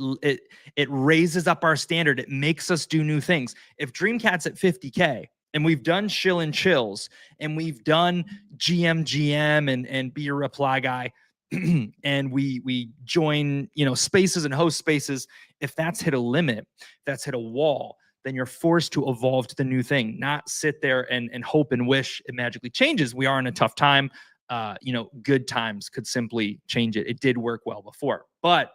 raises up our standard. It makes us do new things. If Dream Cat's at 50K and we've done Shill and Chills and we've done GM and Be Your Reply Guy and we join, spaces and host spaces, if that's hit a limit, if that's hit a wall, then you're forced to evolve to the new thing, not sit there and hope and wish it magically changes. We are in a tough time. Good times could simply change it. It did work well before, but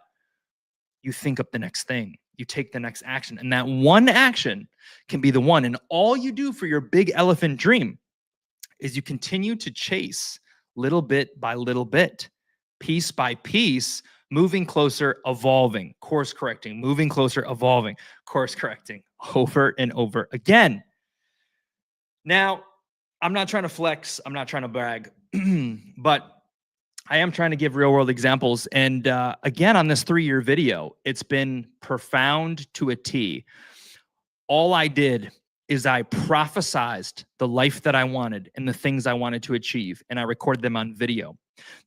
you think up the next thing, you take the next action, and that one action can be the one. And all you do for your big elephant dream is you continue to chase little bit by little bit, piece by piece, moving closer, evolving, course correcting, moving closer, evolving, course correcting, over and over again. Now, I'm not trying to flex. I'm not trying to brag, but I am trying to give real world examples. And again, on this 3-year video, it's been profound to a T. All I did is I prophesized the life that I wanted and the things I wanted to achieve, and I recorded them on video.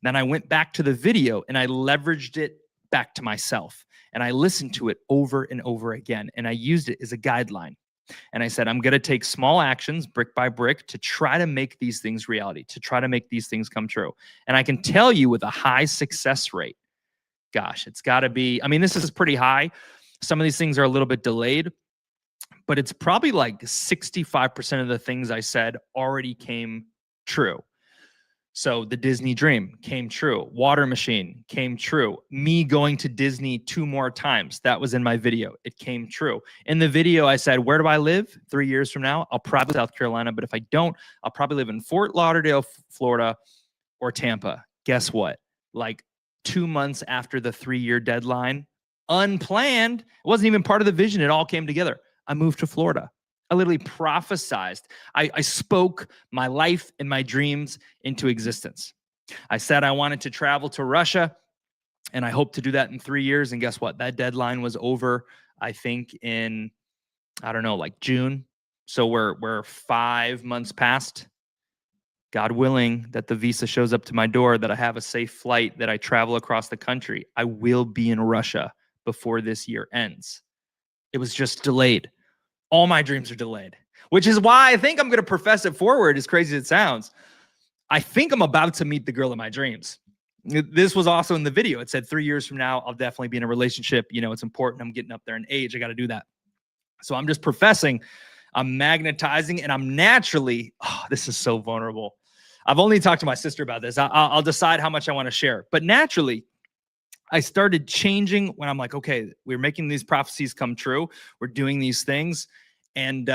Then I went back to the video and I leveraged it back to myself, and I listened to it over and over again, and I used it as a guideline. And I said, I'm going to take small actions brick by brick to try to make these things reality, to try to make these things come true. And I can tell you with a high success rate, gosh, it's got to be, I mean, this is pretty high. Some of these things are a little bit delayed, but it's probably like 65% of the things I said already came true. So the Disney dream came true. Water machine came true. Me going to Disney 2 more times. That was in my video. It came true. In the video, I said, where do I live 3 years from now? I'll probably South Carolina, but if I don't, I'll probably live in Fort Lauderdale, Florida, or Tampa. Guess what? Like 2 months after the 3-year deadline, unplanned, it wasn't even part of the vision. It all came together. I moved to Florida. I literally prophesized. I spoke my life and my dreams into existence. I said I wanted to travel to Russia, and I hope to do that in 3 years. And guess what? That deadline was over, I think, in, I don't know, like June. So we're 5 months past. God willing that the visa shows up to my door, that I have a safe flight, that I travel across the country. I will be in Russia before this year ends. It was just delayed. All my dreams are delayed, which is why I think I'm going to profess it forward, as crazy as it sounds. I think I'm about to meet the girl of my dreams. This was also in the video. It said 3 years from now, I'll definitely be in a relationship. You know, it's important. I'm getting up there in age. I got to do that. So I'm just professing, I'm magnetizing, and I'm naturally, oh, this is so vulnerable. I've only talked to my sister about this. I'll decide how much I want to share. But naturally, I started changing when I'm like, okay, we're making these prophecies come true. We're doing these things. And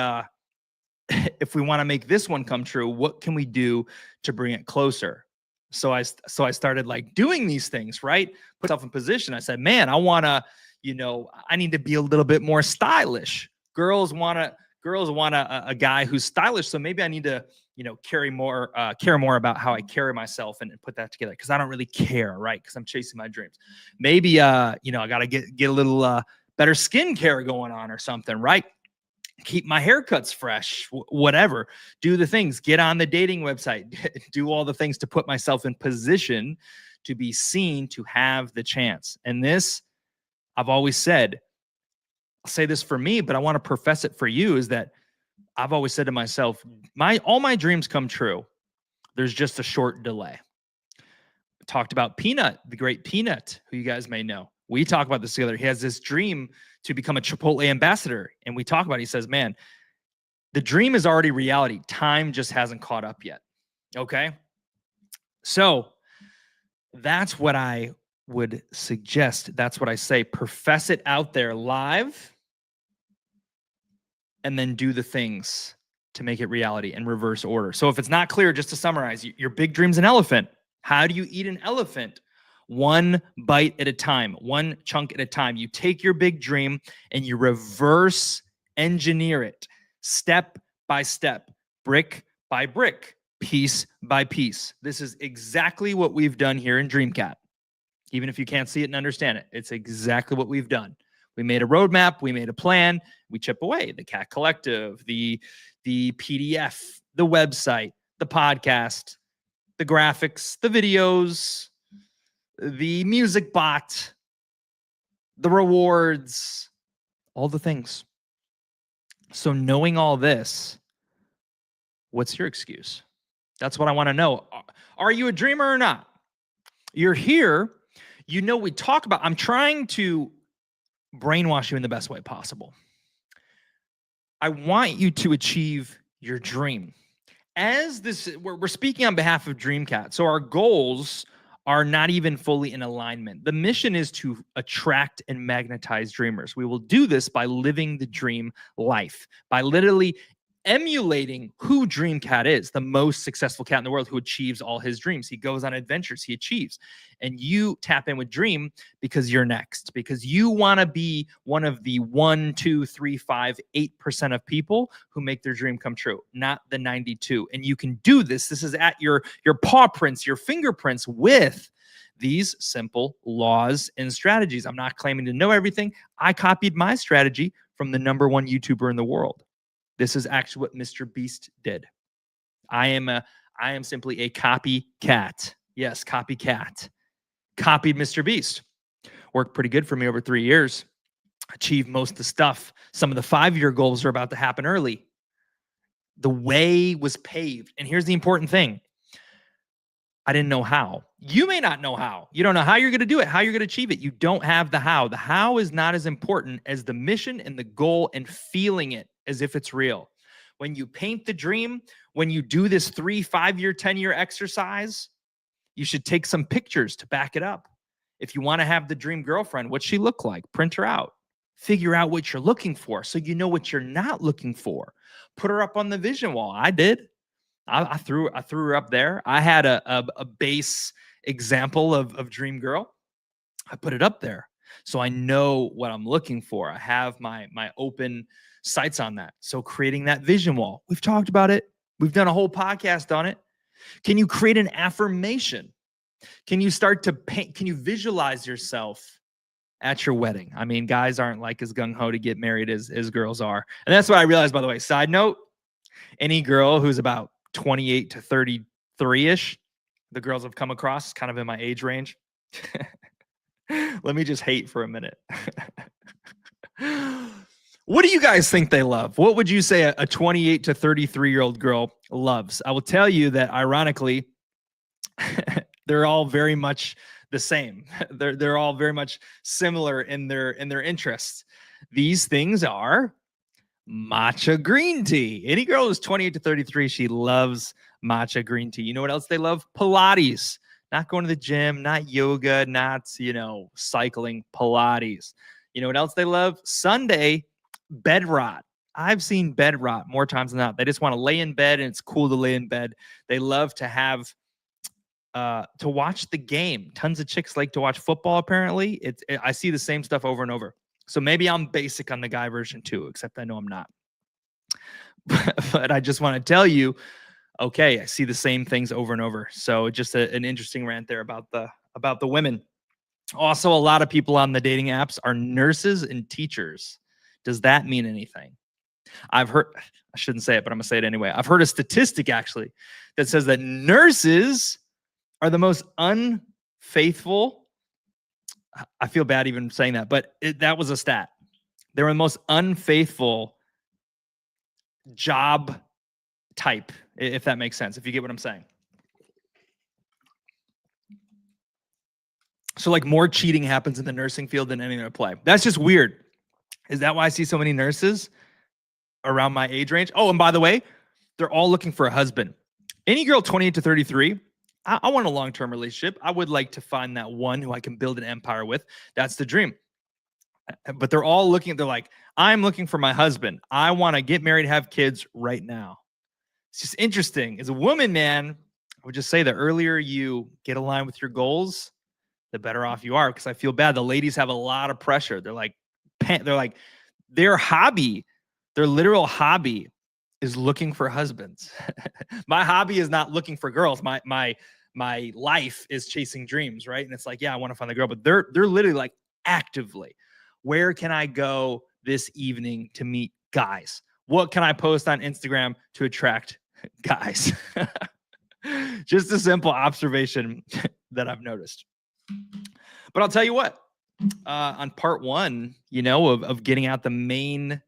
if we want to make this one come true, what can we do to bring it closer? So I started like doing these things, right? Put myself in position. I said, man, I want to, you know, I need to be a little bit more stylish. Girls want a guy who's stylish. So maybe I need to, you know, care more about how I carry myself and put that together, because I don't really care, right? Because I'm chasing my dreams. Maybe you know, I got to get a little better skincare going on or something, right? Keep my haircuts fresh, whatever. Do the things. Get on the dating website. Do all the things to put myself in position to be seen, to have the chance. And this, I've always said, I'll say this for me, but I want to profess it for you, is that I've always said to myself, all my dreams come true. There's just a short delay. I talked about Peanut, the great Peanut, who you guys may know. We talk about this together. He has this dream to become a Chipotle ambassador. And we talk about it. He says, man, the dream is already reality. Time just hasn't caught up yet. Okay? So that's what I would suggest. That's what I say. Profess it out there live, and then do the things to make it reality in reverse order. So if it's not clear, just to summarize, your big dream's an elephant. How do you eat an elephant? One bite at a time, one chunk at a time. You take your big dream and you reverse engineer it step by step, brick by brick, piece by piece. This is exactly what we've done here in DreamCat. Even if you can't see it and understand it, it's exactly what we've done. We made a roadmap, we made a plan, we chip away the Cat Collective, the PDF, the website, the podcast, the graphics, the videos, the music bot, the rewards, all the things. So knowing all this, what's your excuse? That's what I want to know. Are you a dreamer or not? You're here. You know, we talk about, I'm trying to brainwash you in the best way possible. I want you to achieve your dream. As this, we're speaking on behalf of DreamCat. So our goals are not even fully in alignment. The mission is to attract and magnetize dreamers. We will do this by living the dream life, by literally emulating who Dreamcat is, the most successful cat in the world who achieves all his dreams. He goes on adventures, he achieves. And you tap in with Dream because you're next, because you want to be one of the 1, 2, 3, 5, 8% of people who make their dream come true, not the 92. And you can do this. This is at your paw prints, your fingerprints with these simple laws and strategies. I'm not claiming to know everything. I copied my strategy from the #1 YouTuber in the world. This is actually what Mr. Beast did. I am simply a copycat. Yes, copycat. Copied Mr. Beast. Worked pretty good for me over 3 years. Achieved most of the stuff. Some of the 5-year goals are about to happen early. The way was paved. And here's the important thing. I didn't know how. You may not know how. You don't know how you're going to do it, how you're going to achieve it. You don't have the how. The how is not as important as the mission and the goal and feeling it as if it's real. When you paint the dream, when you do this 3, 5-year, 10-year exercise, you should take some pictures to back it up. If you want to have the dream girlfriend, what's she look like? Print her out. Figure out what you're looking for so you know what you're not looking for. Put her up on the vision wall. I did. I threw her up there. I had a base example of Dream Girl. I put it up there so I know what I'm looking for. I have my open sights on that. So creating that vision wall. We've talked about it. We've done a whole podcast on it. Can you create an affirmation? Can you start to paint? Can you visualize yourself at your wedding? I mean, guys aren't like as gung-ho to get married as girls are. And that's what I realized, by the way. Side note, any girl who's about 28 to 33-ish, the girls I've come across kind of in my age range. Let me just hate for a minute. What do you guys think they love? What would you say a 28 to 33-year-old girl loves? I will tell you that ironically, they're all very much the same. They're all very much similar in their interests. These things are matcha green tea. Any girl who's 28 to 33, she loves matcha green tea. You know what else they love? Pilates. Not going to the gym, not yoga, not, cycling, Pilates. You know what else they love? Sunday, bed rot. I've seen bed rot more times than not. They just want to lay in bed, and it's cool to lay in bed. They love to have to watch the game. Tons of chicks like to watch football, apparently. I see the same stuff over and over. So maybe I'm basic on the guy version too, except I know I'm not. But I just want to tell you, okay, I see the same things over and over. So just an interesting rant there about the women. Also, a lot of people on the dating apps are nurses and teachers. Does that mean anything? I've heard, I shouldn't say it, but I'm going to say it anyway. I've heard a statistic actually that says that nurses are the most unfaithful. I feel bad even saying that, but that was a stat. They were the most unfaithful job type, if that makes sense, if you get what I'm saying. So like more cheating happens in the nursing field than any other play. That's just weird. Is that why I see so many nurses around my age range? Oh, and by the way, they're all looking for a husband. Any girl 28 to 33, I want a long-term relationship. I would like to find that one who I can build an empire with. That's the dream. But they're all looking, they're like, I'm looking for my husband. I want to get married, have kids right now. It's just interesting. As a woman, man, I would just say the earlier you get aligned with your goals, the better off you are. Because I feel bad. The ladies have a lot of pressure. They're like, their hobby, their literal hobby is looking for husbands. My hobby is not looking for girls. My life is chasing dreams, right? And it's like, yeah, I want to find the girl, but they're literally like actively, where can I go this evening to meet guys? What can I post on Instagram to attract guys? Just a simple observation that I've noticed. But I'll tell you what, on part one, of getting out the main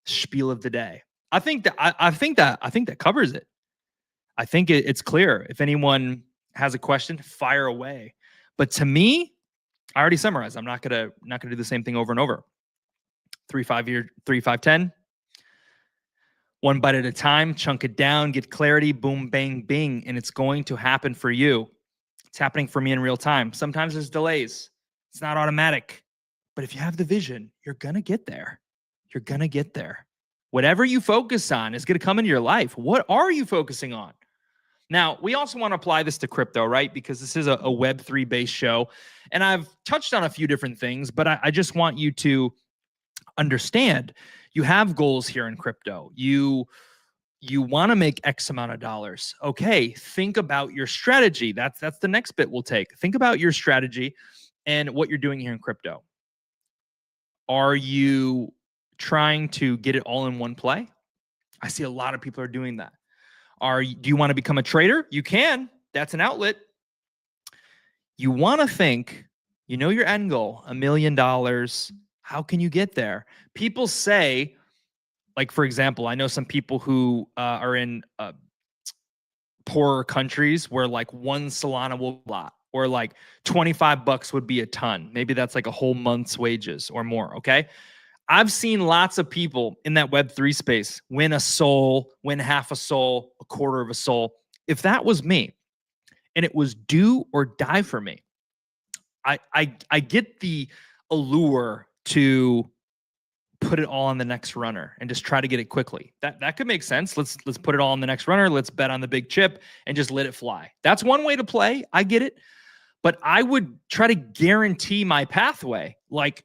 spiel of the day, I think that covers it. I think it's clear. If anyone has a question, fire away. But to me, I already summarized. I'm not gonna do the same thing over and over. 3, 5, 10. One bite at a time, chunk it down, get clarity, boom, bang, bing, and it's going to happen for you. It's happening for me in real time. Sometimes there's delays. It's not automatic. But if you have the vision, you're gonna get there. You're gonna get there. Whatever you focus on is going to come into your life. What are you focusing on? Now, we also want to apply this to crypto, right? Because this is a Web3 based show. And I've touched on a few different things, but I just want you to understand you have goals here in crypto. You want to make X amount of dollars. Okay, think about your strategy. That's the next bit we'll take. Think about your strategy and what you're doing here in crypto. Are you trying to get it all in one play? I see a lot of people are doing that. Do you want to become a trader? You can. That's an outlet. You want to think, you know your end goal, $1 million. How can you get there? People say, like, for example, I know some people who are in poorer countries where like one Solana will be a lot, or like $25 would be a ton. Maybe that's like a whole month's wages or more, okay? I've seen lots of people in that Web3 space win a SOL, win half a SOL, a quarter of a SOL. If that was me and it was do or die for me, I get the allure to put it all on the next runner and just try to get it quickly. That could make sense. Let's put it all on the next runner. Let's bet on the big chip and just let it fly. That's one way to play. I get it. But I would try to guarantee my pathway. Like,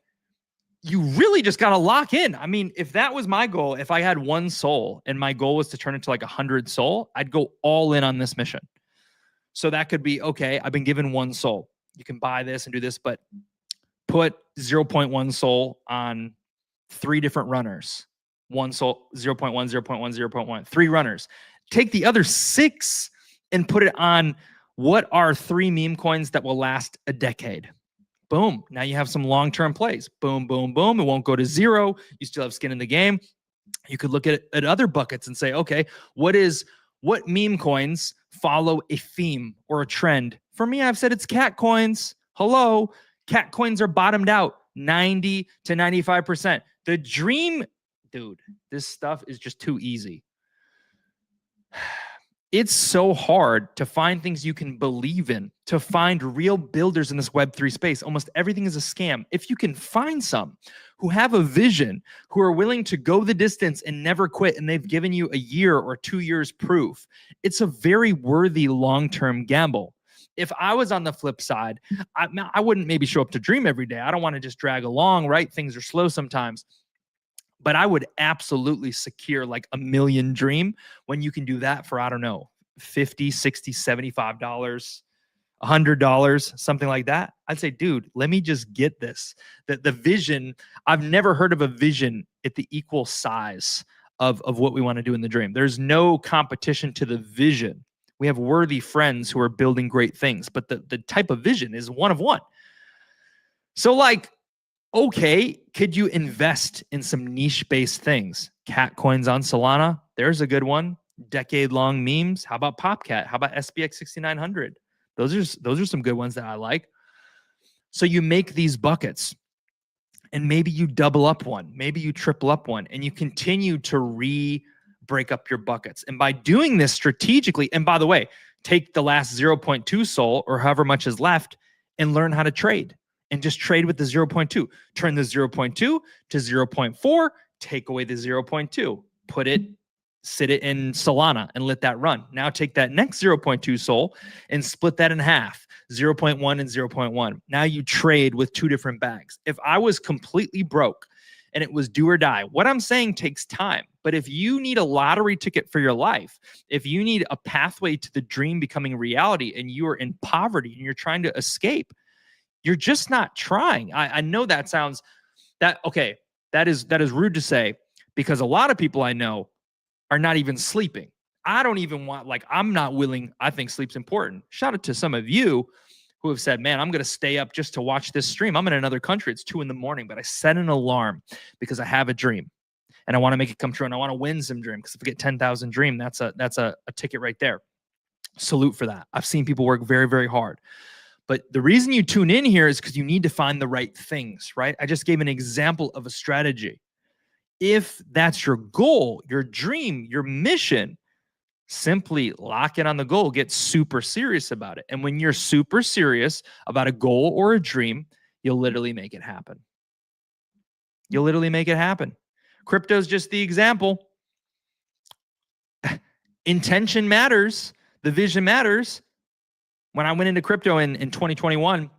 you really just got to lock in. I mean, if that was my goal, if I had one SOL and my goal was to turn it to like 100 SOL, I'd go all in on this mission. So that could be, okay, I've been given one SOL. You can buy this and do this, but put 0.1 SOL on 3 different runners. 1 SOL, 0.1, 0.1, 0.1, 3 runners. Take the other 6 and put it on what are 3 meme coins that will last a decade. Boom. Now you have some long-term plays. Boom, boom, boom. It won't go to 0. You still have skin in the game. You could look at other buckets and say, okay, what meme coins follow a theme or a trend? For me, I've said it's cat coins. Hello. Cat coins are bottomed out 90 to 95%. The dream, dude, this stuff is just too easy. It's so hard to find things you can believe in, to find real builders in this Web3 space. Almost everything is a scam. If you can find some who have a vision, who are willing to go the distance and never quit, and they've given you a year or 2 years proof, it's a very worthy long-term gamble. If I was on the flip side, I wouldn't maybe show up to Dream every day. I don't want to just drag along, right? Things are slow sometimes. But I would absolutely secure like $1 million Dream when you can do that for, I don't know, $50, $60, $75, $100, something like that. I'd say, dude, let me just get this. The vision, I've never heard of a vision at the equal size of what we want to do in the Dream. There's no competition to the vision. We have worthy friends who are building great things, but the type of vision is one of one. So like, okay, could you invest in some niche-based things? Cat coins on Solana, there's a good one. Decade-long memes. How about PopCat? How about SPX 6900? Those are some good ones that I like. So you make these buckets, and maybe you double up one, maybe you triple up one, and you continue to break up your buckets. And by doing this strategically, and by the way, take the last 0.2 SOL or however much is left and learn how to trade. And just trade with the 0.2. Turn the 0.2 to 0.4, take away the 0.2, sit it in Solana and let that run. Now take that next 0.2 SOL and split that in half, 0.1 and 0.1. Now you trade with 2 different bags. If I was completely broke and it was do or die, what I'm saying takes time. But if you need a lottery ticket for your life, if you need a pathway to the dream becoming reality and you are in poverty and you're trying to escape, you're just not trying. I know that sounds that is rude to say, because a lot of people I know are not even sleeping. I don't even want, like, I'm not willing. I think sleep's important. Shout out to some of you who have said, man, I'm going to stay up just to watch this stream. I'm in another country. It's 2 a.m, but I set an alarm because I have a dream and I want to make it come true. And I want to win some dream, because if I get 10,000 dream, that's a ticket right there. Salute for that. I've seen people work very, very hard. But the reason you tune in here is because you need to find the right things, right? I just gave an example of a strategy. If that's your goal, your dream, your mission, simply lock in on the goal, get super serious about it. And when you're super serious about a goal or a dream, you'll literally make it happen. You'll literally make it happen. Crypto's just the example. Intention matters. The vision matters. When I went into crypto in 2021,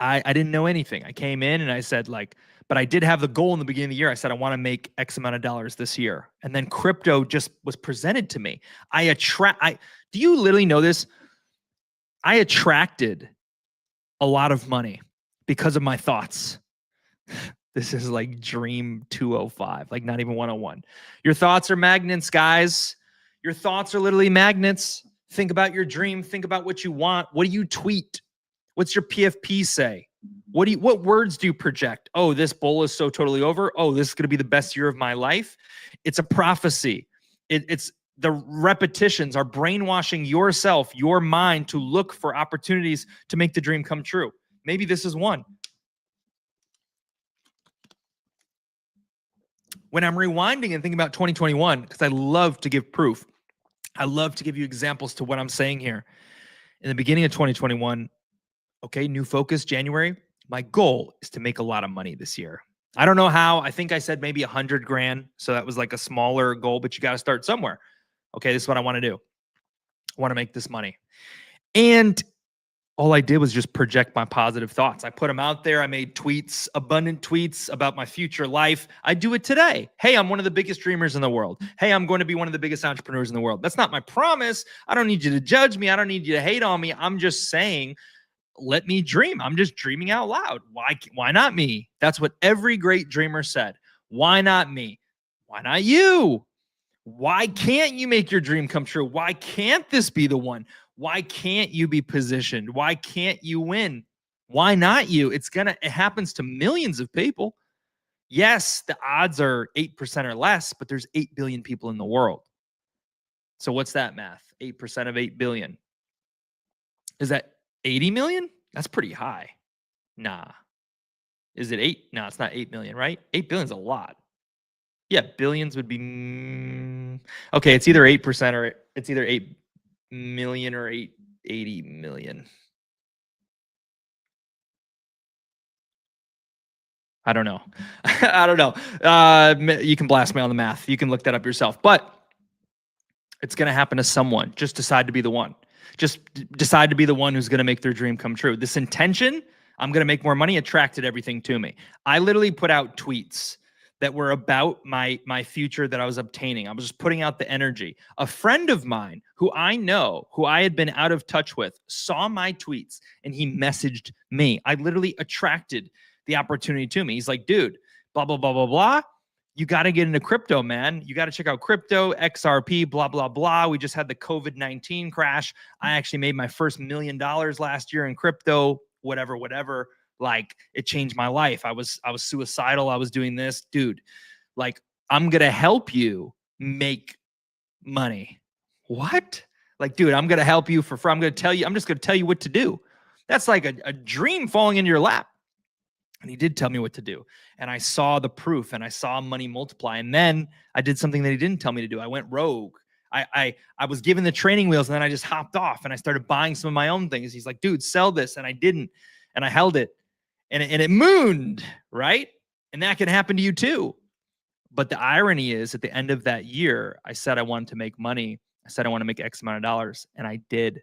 I didn't know anything. I came in and I said but I did have the goal in the beginning of the year. I said, I want to make X amount of dollars this year. And then crypto just was presented to me. Do you literally know this? I attracted a lot of money because of my thoughts. This is like dream 205, like not even 101. Your thoughts are magnets, guys. Your thoughts are literally magnets. Think about your dream. Think about what you want. What do you tweet? What's your PFP say? What words do you project? Oh, this bull is so totally over. Oh, this is going to be the best year of my life. It's a prophecy. It's the repetitions are brainwashing yourself, your mind, to look for opportunities to make the dream come true. Maybe this is one. When I'm rewinding and thinking about 2021, because I love to give proof, I love to give you examples to what I'm saying here. In the beginning of 2021, okay, new focus, January. My goal is to make a lot of money this year. I don't know how. I think I said maybe 100 grand. So that was like a smaller goal, but you got to start somewhere. Okay, this is what I want to do. I want to make this money. And all I did was just project my positive thoughts. I put them out there. I made tweets, abundant tweets about my future life. I do it today. Hey, I'm one of the biggest dreamers in the world. Hey, I'm going to be one of the biggest entrepreneurs in the world. That's not my promise. I don't need you to judge me. I don't need you to hate on me. I'm just saying, let me dream. I'm just dreaming out loud. Why not me? That's what every great dreamer said. Why not me? Why not you? Why can't you make your dream come true? Why can't this be the one? Why can't you be positioned? Why can't you win? Why not you? It happens to millions of people. Yes, the odds are 8% or less, but there's 8 billion people in the world. So what's that math? 8% of 8 billion. Is that 80 million? That's pretty high. Nah. Is it 8? No, it's not 8 million, right? 8 billion is a lot. Yeah, billions would be... Okay, it's either 8% or it's either 8 million or 80 million. I don't know. I don't know. You can blast me on the math. You can look that up yourself. But it's going to happen to someone. Just decide to be the one. Just decide to be the one who's going to make their dream come true. This intention, I'm going to make more money, attracted everything to me. I literally put out tweets that were about my future that I was obtaining. I was just putting out the energy. A friend of mine who I know, who I had been out of touch with, saw my tweets and he messaged me. I literally attracted the opportunity to me. He's like, dude, blah, blah, blah, blah, blah. You got to get into crypto, man. You got to check out crypto, XRP, blah, blah, blah. We just had the COVID-19 crash. I actually made my first $1 million last year in crypto, whatever. Like, it changed my life. I was suicidal. I was doing this. Dude, like, I'm going to help you make money. What? Like, dude, I'm going to help you I'm going to tell you, I'm just going to tell you what to do. That's like a dream falling into your lap. And he did tell me what to do. And I saw the proof and I saw money multiply. And then I did something that he didn't tell me to do. I went rogue. I was given the training wheels and then I just hopped off and I started buying some of my own things. He's like, dude, sell this. And I didn't. And I held it. And it mooned, right? And that can happen to you too. But the irony is, at the end of that year, I said I wanted to make money. I said I want to make X amount of dollars, and I did.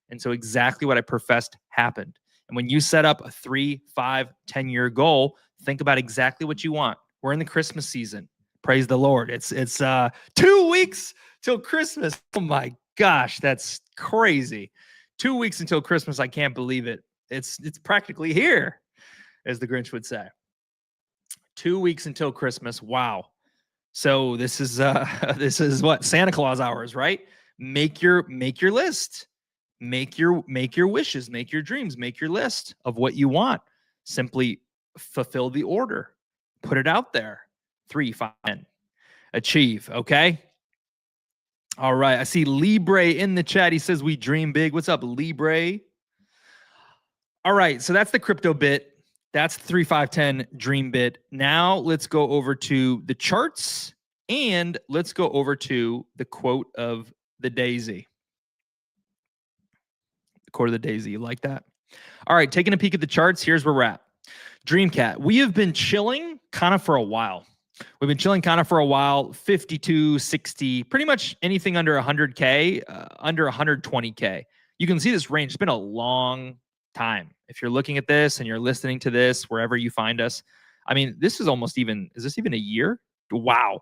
And so exactly what I professed happened. And when you set up a 3, 5, 10-year goal, think about exactly what you want. We're in the Christmas season. Praise the Lord. It's 2 weeks till Christmas. Oh my gosh, that's crazy. 2 weeks until Christmas. I can't believe it. It's practically here, as the Grinch would say. 2 weeks until Christmas. Wow. So this is what Santa Claus hours, right? Make your list. Make your wishes, make your dreams, make your list of what you want. Simply fulfill the order. Put it out there. 3, 5, 10. Achieve, okay? All right. I see Libre in the chat. He says we dream big. What's up, Libre? All right, so that's the crypto bit. That's 3, 5, 10 dream bit. Now let's go over to the charts and let's go over to the quote of the daisy. The quote of the daisy. You like that? All right, taking a peek at the charts. Here's where we're at. Dreamcat. We have been chilling kind of for a while. We've been chilling kind of for a while, 52, 60, pretty much anything under 100K, under 120K. You can see this range. It's been a long time. If you're looking at this and you're listening to this, wherever you find us, I mean, this is almost even, is this even a year? Wow.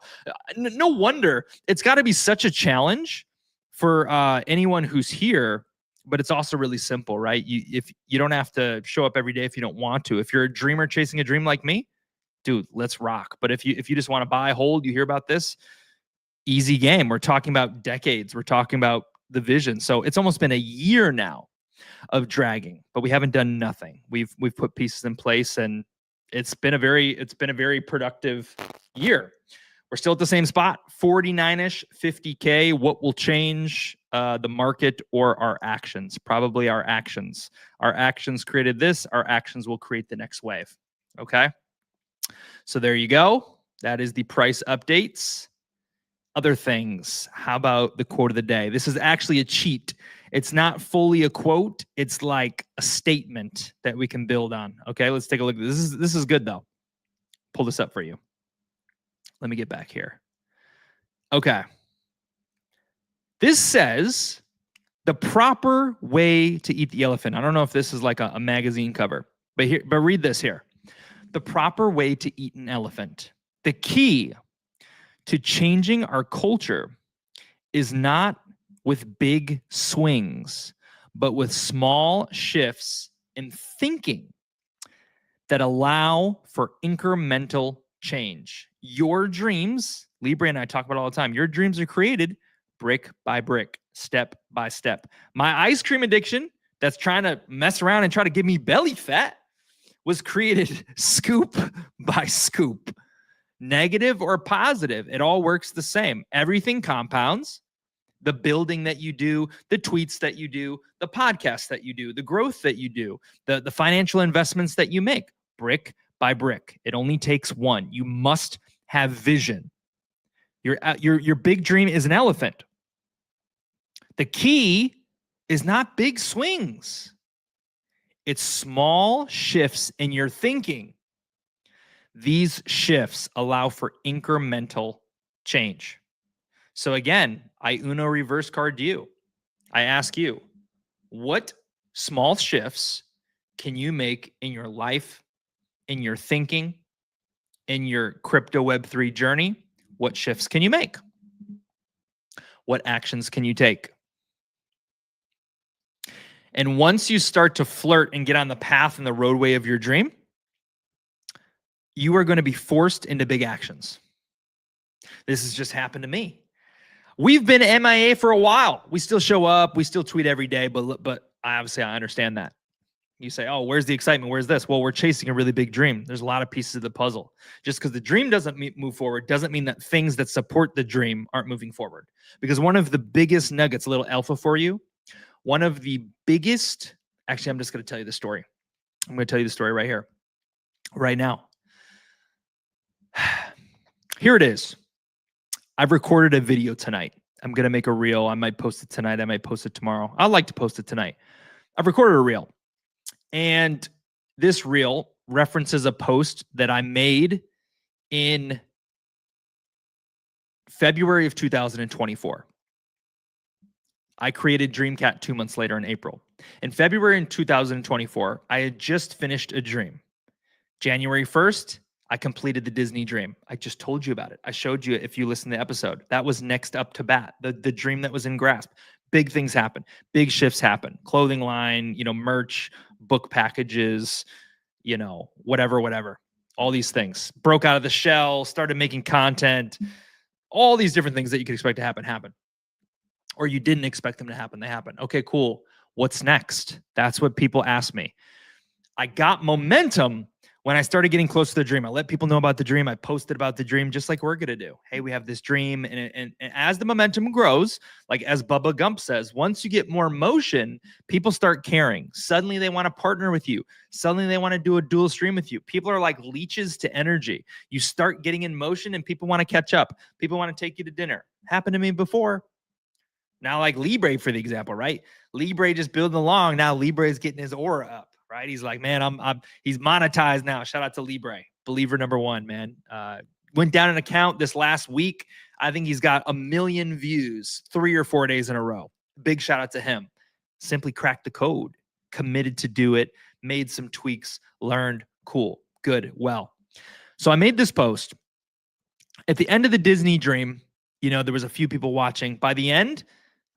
No wonder. It's got to be such a challenge for anyone who's here, but it's also really simple, right? If you don't have to show up every day if you don't want to. If you're a dreamer chasing a dream like me, dude, let's rock. But if you just want to buy, hold, you hear about this, easy game. We're talking about decades. We're talking about the vision. So it's almost been a year now of dragging, but we haven't done nothing. We've put pieces in place, and it's been a very productive year. We're still at the same spot, 49-ish, 50K. What will change the market or our actions? Probably our actions. Our actions created this. Our actions will create the next wave. Okay. So there you go. That is the price updates. Other things. How about the quote of the day? This is actually a cheat. It's not fully a quote. It's like a statement that we can build on. Okay, let's take a look at this. This is good though. Pull this up for you. Let me get back here. Okay. This says the proper way to eat the elephant. I don't know if this is like a magazine cover, but read this here. The proper way to eat an elephant. The key to changing our culture is not with big swings, but with small shifts in thinking that allow for incremental change. Your dreams, Libre and I talk about it all the time, your dreams are created brick by brick, step by step. My ice cream addiction that's trying to mess around and try to give me belly fat was created scoop by scoop. Negative or positive, it all works the same. Everything compounds. The building that you do, the tweets that you do, the podcasts that you do, the growth that you do, the financial investments that you make, brick by brick. It only takes one. You must have vision. Your big dream is an elephant. The key is not big swings. It's small shifts in your thinking. These shifts allow for incremental change. So again, I Uno reverse card you. I ask you, what small shifts can you make in your life, in your thinking, in your crypto Web3 journey? What shifts can you make? What actions can you take? And once you start to flirt and get on the path and the roadway of your dream, you are going to be forced into big actions. This has just happened to me. We've been MIA for a while. We still show up. We still tweet every day, but obviously I understand that. You say, oh, where's the excitement? Where's this? Well, we're chasing a really big dream. There's a lot of pieces of the puzzle. Just because the dream doesn't move forward doesn't mean that things that support the dream aren't moving forward. Because one of the biggest nuggets, a little alpha for you, one of the biggest, actually, I'm just going to tell you the story. I'm going to tell you the story right here, right now. Here it is. I've recorded a video tonight. I'm going to make a reel. I might post it tonight. I might post it tomorrow. I'd like to post it tonight. I've recorded a reel. And this reel references a post that I made in February of 2024. I created Dreamcat 2 months later in April. In February in 2024, I had just finished a dream. January 1st, I completed the Disney dream. I just told you about it. I showed you if you listen to the episode. That was next up to bat, the dream that was in grasp. Big things happen. Big shifts happen. Clothing line, merch, book packages, whatever. All these things. Broke out of the shell, started making content. All these different things that you could expect to happen. Or you didn't expect them to happen. They happen. Okay, cool. What's next? That's what people ask me. I got momentum when I started getting close to the dream. I let people know about the dream. I posted about the dream just like we're going to do. Hey, we have this dream. And as the momentum grows, like as Bubba Gump says, once you get more motion, people start caring. Suddenly they want to partner with you. Suddenly they want to do a dual stream with you. People are like leeches to energy. You start getting in motion and people want to catch up. People want to take you to dinner. Happened to me before. Now like Libre, for the example, right? Libre just building along. Now Libre is getting his aura up. Right? He's like, man, he's monetized now. Shout out to Libre, believer number one, man. went down an account this last week. I think he's got 1 million views 3 or 4 days in a row. Big shout out to him. Simply cracked the code, committed to do it, made some tweaks, learned, cool, good, well. So I made this post. At the end of the Disney dream, there was a few people watching. By the end,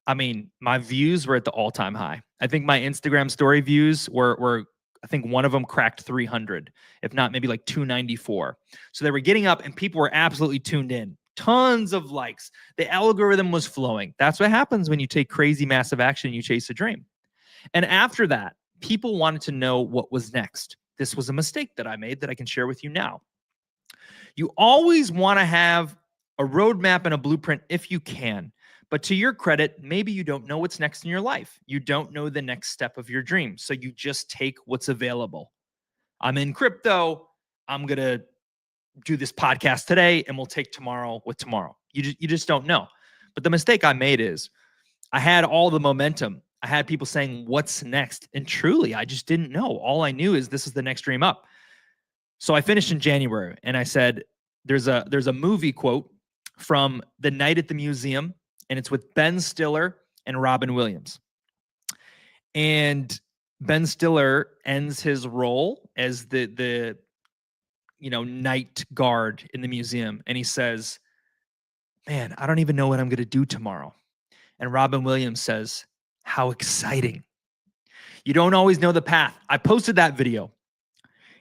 I mean, my views were at the all-time high. I think my Instagram story views were I think one of them cracked 300, if not maybe like 294. So they were getting up and people were absolutely tuned in. Tons of likes. The algorithm was flowing. That's what happens when you take crazy, massive action and you chase a dream. And after that, people wanted to know what was next. This was a mistake that I made that I can share with you now. You always want to have a roadmap and a blueprint if you can. But to your credit, maybe you don't know what's next in your life. You don't know the next step of your dream. So you just take what's available. I'm in crypto. I'm going to do this podcast today and we'll take tomorrow with tomorrow. You just don't know. But the mistake I made is I had all the momentum. I had people saying, what's next? And truly, I just didn't know. All I knew is this is the next dream up. So I finished in January and I said, there's a movie quote from The Night at the Museum, and it's with Ben Stiller and Robin Williams. And Ben Stiller ends his role as the night guard in the museum. And he says, man, I don't even know what I'm going to do tomorrow. And Robin Williams says, how exciting. You don't always know the path. I posted that video.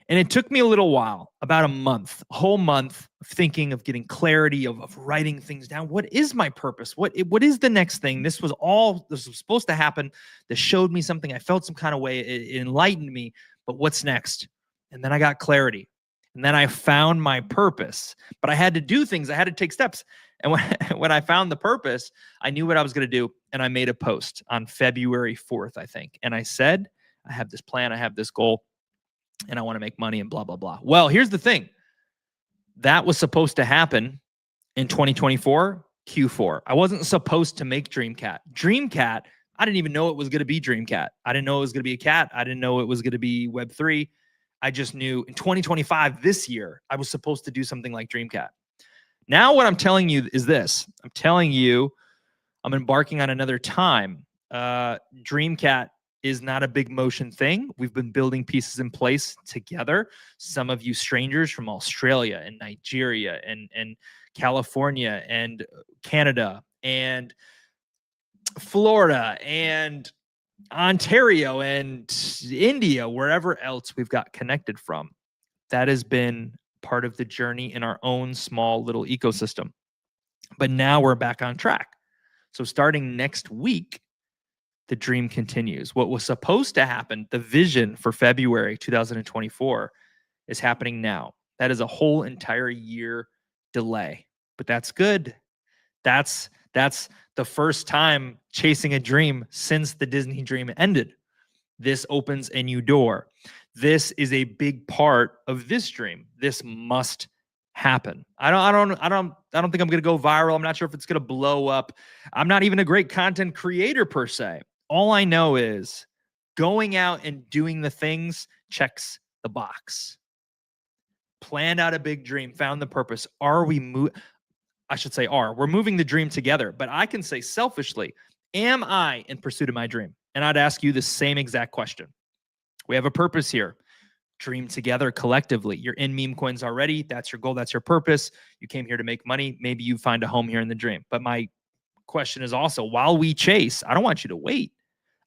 And it took me a little while, about a whole month of thinking, of getting clarity, of writing things down. What is my purpose? What is the next thing? This was supposed to happen. This showed me something. I felt some kind of way. It enlightened me. But what's next? And then I got clarity. And then I found my purpose. But I had to do things. I had to take steps. And when I found the purpose, I knew what I was going to do. And I made a post on February 4th, I think. And I said, I have this plan. I have this goal. And I want to make money and blah, blah, blah. Well, here's the thing. That was supposed to happen in 2024, Q4. I wasn't supposed to make Dreamcat. Dreamcat, I didn't even know it was going to be Dreamcat. I didn't know it was going to be a cat. I didn't know it was going to be Web3. I just knew in 2025, this year, I was supposed to do something like Dreamcat. Now what I'm telling you is this. I'm telling you I'm embarking on another time. Dreamcat is not a big motion thing. We've been building pieces in place together. Some of you strangers from Australia and Nigeria and California and Canada and Florida and Ontario and India, wherever else we've got connected from. That has been part of the journey in our own small little ecosystem. But now we're back on track. So starting next week, the dream continues. What was supposed to happen, the vision for February 2024, is happening now. That is a whole entire year delay, but that's good. That's the first time chasing a dream since the Disney dream ended. This opens a new door. This is a big part of this dream. This must happen. I don't think I'm going to go viral. I'm not sure if it's going to blow up. I'm not even a great content creator per se. All I know is going out and doing the things checks the box. Planned out a big dream, found the purpose. We're moving the dream together. But I can say selfishly, am I in pursuit of my dream? And I'd ask you the same exact question. We have a purpose here. Dream together collectively. You're in meme coins already. That's your goal. That's your purpose. You came here to make money. Maybe you find a home here in the dream. But my question is also, while we chase, I don't want you to wait.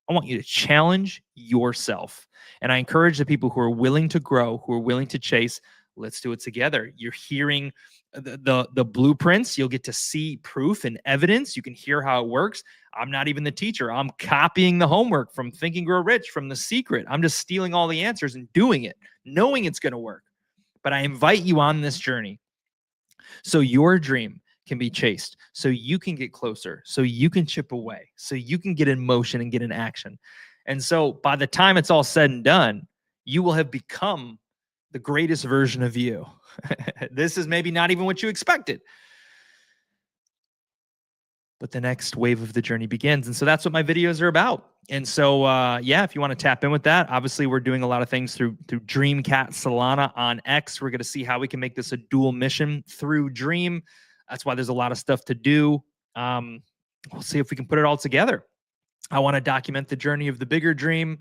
I want you to challenge yourself. And I encourage the people who are willing to grow, who are willing to chase, let's do it together. You're hearing the blueprints. You'll get to see proof and evidence. You can hear how it works. I'm not even the teacher. I'm copying the homework from Think and Grow Rich, from The Secret. I'm just stealing all the answers and doing it, knowing it's going to work. But I invite you on this journey so your dream can be chased, so you can get closer, so you can chip away, so you can get in motion and get in action. And so by the time it's all said and done, you will have become the greatest version of you. This is maybe not even what you expected. but the next wave of the journey begins. And so that's what my videos are about. And so, yeah, if you want to tap in with that, obviously we're doing a lot of things through Dreamcat Solana on X. We're going to see how we can make this a dual mission through Dream. That's why there's a lot of stuff to do. We'll see if we can put it all together. I want to document the journey of the bigger dream,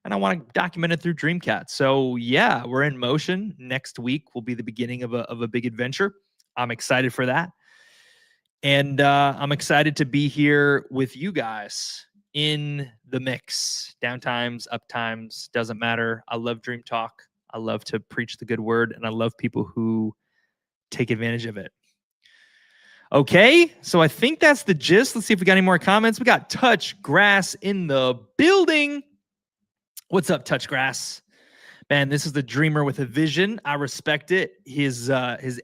and I want to document it through Dreamcat. So yeah, we're in motion. Next week will be the beginning of a big adventure. I'm excited for that. And I'm excited to be here with you guys in the mix. Downtimes, uptimes, doesn't matter. I love Dream Talk. I love to preach the good word, and I love people who take advantage of it. Okay, so I think that's the gist. Let's see if we got any more comments. We got Touch Grass in the building. What's up, Touch Grass? Man, this is the dreamer with a vision. I respect it. His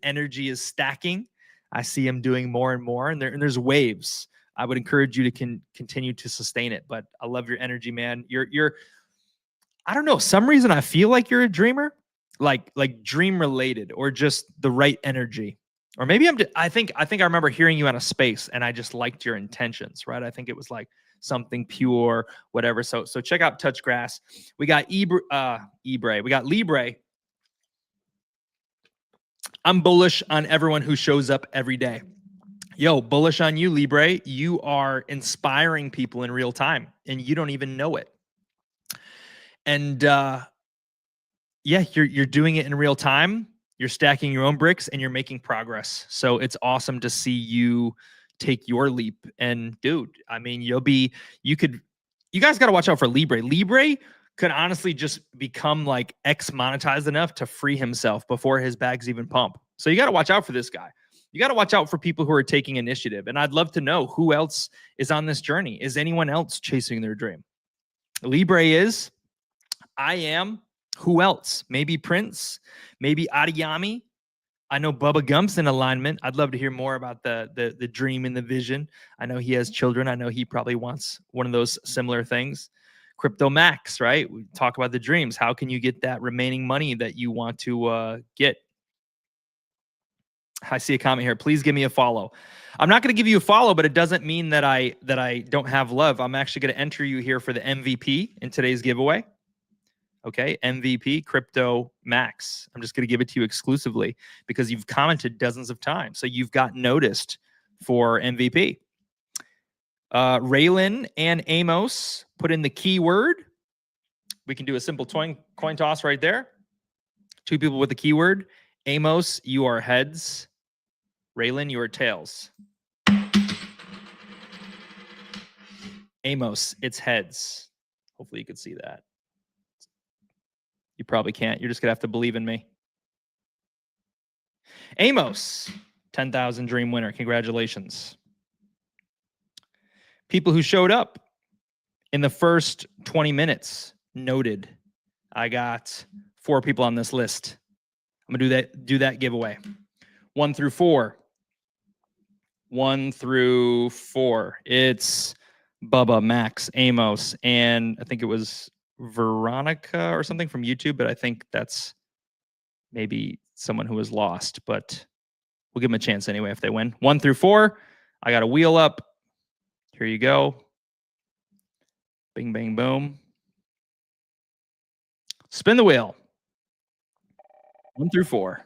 energy is stacking. I see him doing more and more, and there's waves. I would encourage you to continue to sustain it. But I love your energy, man. You're I don't know, some reason I feel like you're a dreamer, like dream related, or just the right energy. Or maybe I think I remember hearing you on a space and I just liked your intentions, right? I think it was like something pure, whatever. So check out Touch Grass. We got Ebre. We got Libre. I'm bullish on everyone who shows up every day. Yo, bullish on you, Libre. You are inspiring people in real time and you don't even know it. And yeah, you're doing it in real time. You're stacking your own bricks and you're making progress. So it's awesome to see you take your leap. And dude, I mean, you guys got to watch out for Libre. Libre could honestly just become like X monetized enough to free himself before his bags even pump. So you got to watch out for this guy. You got to watch out for people who are taking initiative. And I'd love to know who else is on this journey. Is anyone else chasing their dream? Libre is, I am. Who else? Maybe Prince, maybe Adiyami. I know Bubba Gump's in alignment. I'd love to hear more about the dream and the vision. I know he has children. I know he probably wants one of those similar things. Crypto Max, right? We talk about the dreams. How can you get that remaining money that you want to get? I see a comment here. Please give me a follow. I'm not going to give you a follow, but it doesn't mean that I don't have love. I'm actually going to enter you here for the MVP in today's giveaway. Okay, MVP Crypto Max. I'm just going to give it to you exclusively because you've commented dozens of times. So you've got noticed for MVP. Raylan and Amos put in the keyword. We can do a simple coin toss right there. Two people with the keyword. Amos, you are heads. Raylan, you are tails. Amos, it's heads. Hopefully you could see that. You probably can't. You're just going to have to believe in me. Amos, 10,000 dream winner. Congratulations. People who showed up in the first 20 minutes noted. I got 4 people on this list. I'm going to do that giveaway. 1 through 4. 1 through 4. It's Bubba, Max, Amos, and I think it was Veronica or something from YouTube, but I think that's maybe someone who was lost, but we'll give them a chance anyway if they win. 1 through 4. I got a wheel up. Here you go. Bing, bang, boom. Spin the wheel. 1 through 4.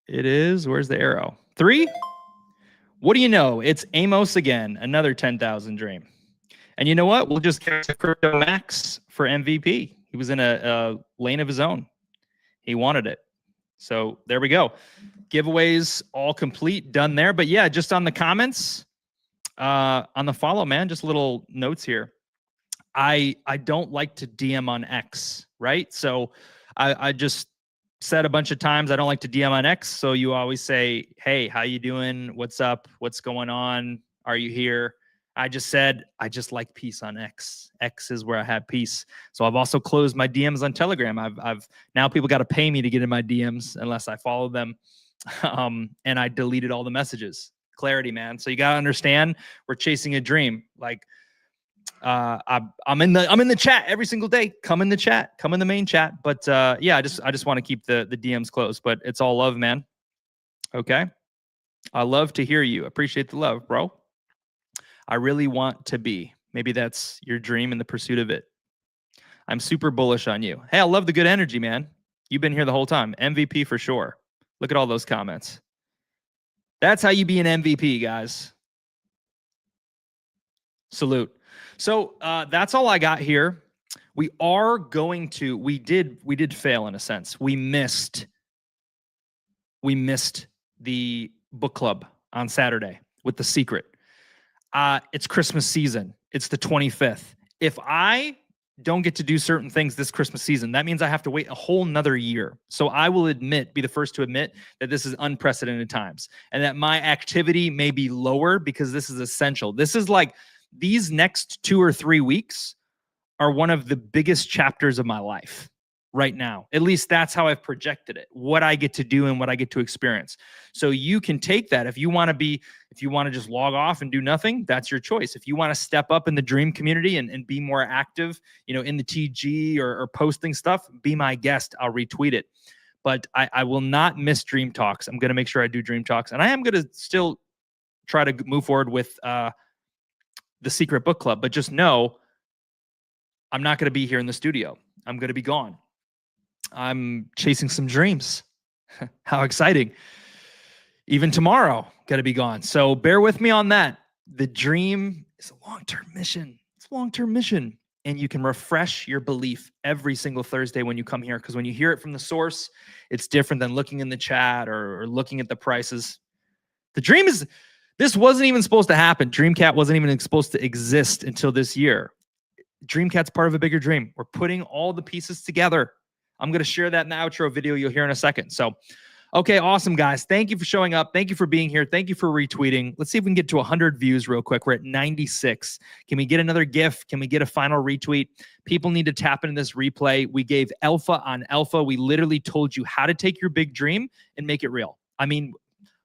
It is, where's the arrow? 3. What do you know? It's Amos again, another 10,000 dream. And you know what? We'll just get to Crypto Max for MVP. He was in a lane of his own. He wanted it. So there we go. Giveaways all complete, done there. But yeah, just on the comments, on the follow, man, just little notes here. I don't like to DM on X, right? So I just said a bunch of times I don't like to DM on X. So you always say, hey, how you doing? What's up? What's going on? Are you here? I just said, I just like peace on X. X is where I have peace. So I've also closed my DMs on Telegram. I've now people got to pay me to get in my DMs unless I follow them. And I deleted all the messages. Clarity, man. So you got to understand we're chasing a dream. Like, I'm in the chat every single day. Come in the chat, come in the main chat. But yeah, I just want to keep the DMs closed, but it's all love, man. Okay. I love to hear you. Appreciate the love, bro. I really want to be. Maybe that's your dream in the pursuit of it. I'm super bullish on you. Hey, I love the good energy, man. You've been here the whole time. MVP for sure. Look at all those comments. That's how you be an MVP, guys. Salute. So that's all I got here. We did fail in a sense. We missed the book club on Saturday with The Secret. It's Christmas season. It's the 25th. If I don't get to do certain things this Christmas season, that means I have to wait a whole nother year. So I will be the first to admit that this is unprecedented times and that my activity may be lower because this is essential. This is like these next 2 or 3 weeks are one of the biggest chapters of my life right now. At least that's how I've projected it, what I get to do and what I get to experience. So you can take that. If you want to just log off and do nothing, that's your choice. If you want to step up in the dream community and be more active, in the TG or posting stuff, be my guest. I'll retweet it. But I will not miss Dream Talks. I'm going to make sure I do Dream Talks. And I am going to still try to move forward with The Secret Book Club. But just know, I'm not going to be here in the studio. I'm going to be gone. I'm chasing some dreams. How exciting. Even tomorrow, got to be gone. So bear with me on that. The dream is a long-term mission. It's a long-term mission. And you can refresh your belief every single Thursday when you come here. Because when you hear it from the source, it's different than looking in the chat or looking at the prices. The dream is, this wasn't even supposed to happen. Dreamcat wasn't even supposed to exist until this year. Dreamcat's part of a bigger dream. We're putting all the pieces together. I'm going to share that in the outro video you'll hear in a second. So, okay, awesome, guys. Thank you for showing up. Thank you for being here. Thank you for retweeting. Let's see if we can get to 100 views real quick. We're at 96. Can we get another GIF? Can we get a final retweet? People need to tap into this replay. We gave alpha on alpha. We literally told you how to take your big dream and make it real. I mean,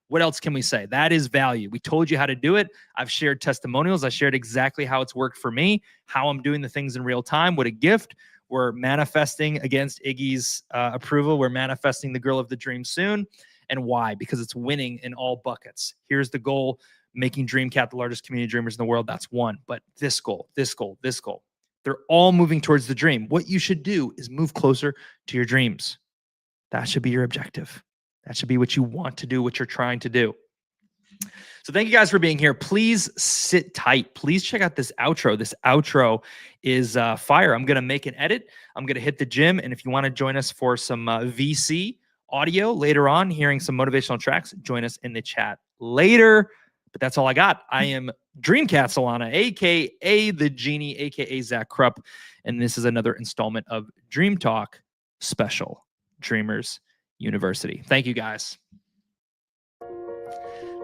what else can we say? That is value. We told you how to do it. I've shared testimonials. I shared exactly how it's worked for me, how I'm doing the things in real time. What a gift. We're manifesting against Iggy's approval. We're manifesting the girl of the dream soon. And why? Because it's winning in all buckets. Here's the goal, making Dreamcat the largest community of dreamers in the world. That's one. But this goal, this goal, this goal, they're all moving towards the dream. What you should do is move closer to your dreams. That should be your objective. That should be what you want to do, what you're trying to do. So thank you guys for being here. Please sit tight. Please check out this outro. This outro is fire. I'm going to make an edit. I'm going to hit the gym. And if you want to join us for some VC audio later on, hearing some motivational tracks, join us in the chat later. But that's all I got. I am Dreamcat Solana, a.k.a. The Genie, a.k.a. Zach Krupp. And this is another installment of Dream Talk Special Dreamers University. Thank you, guys.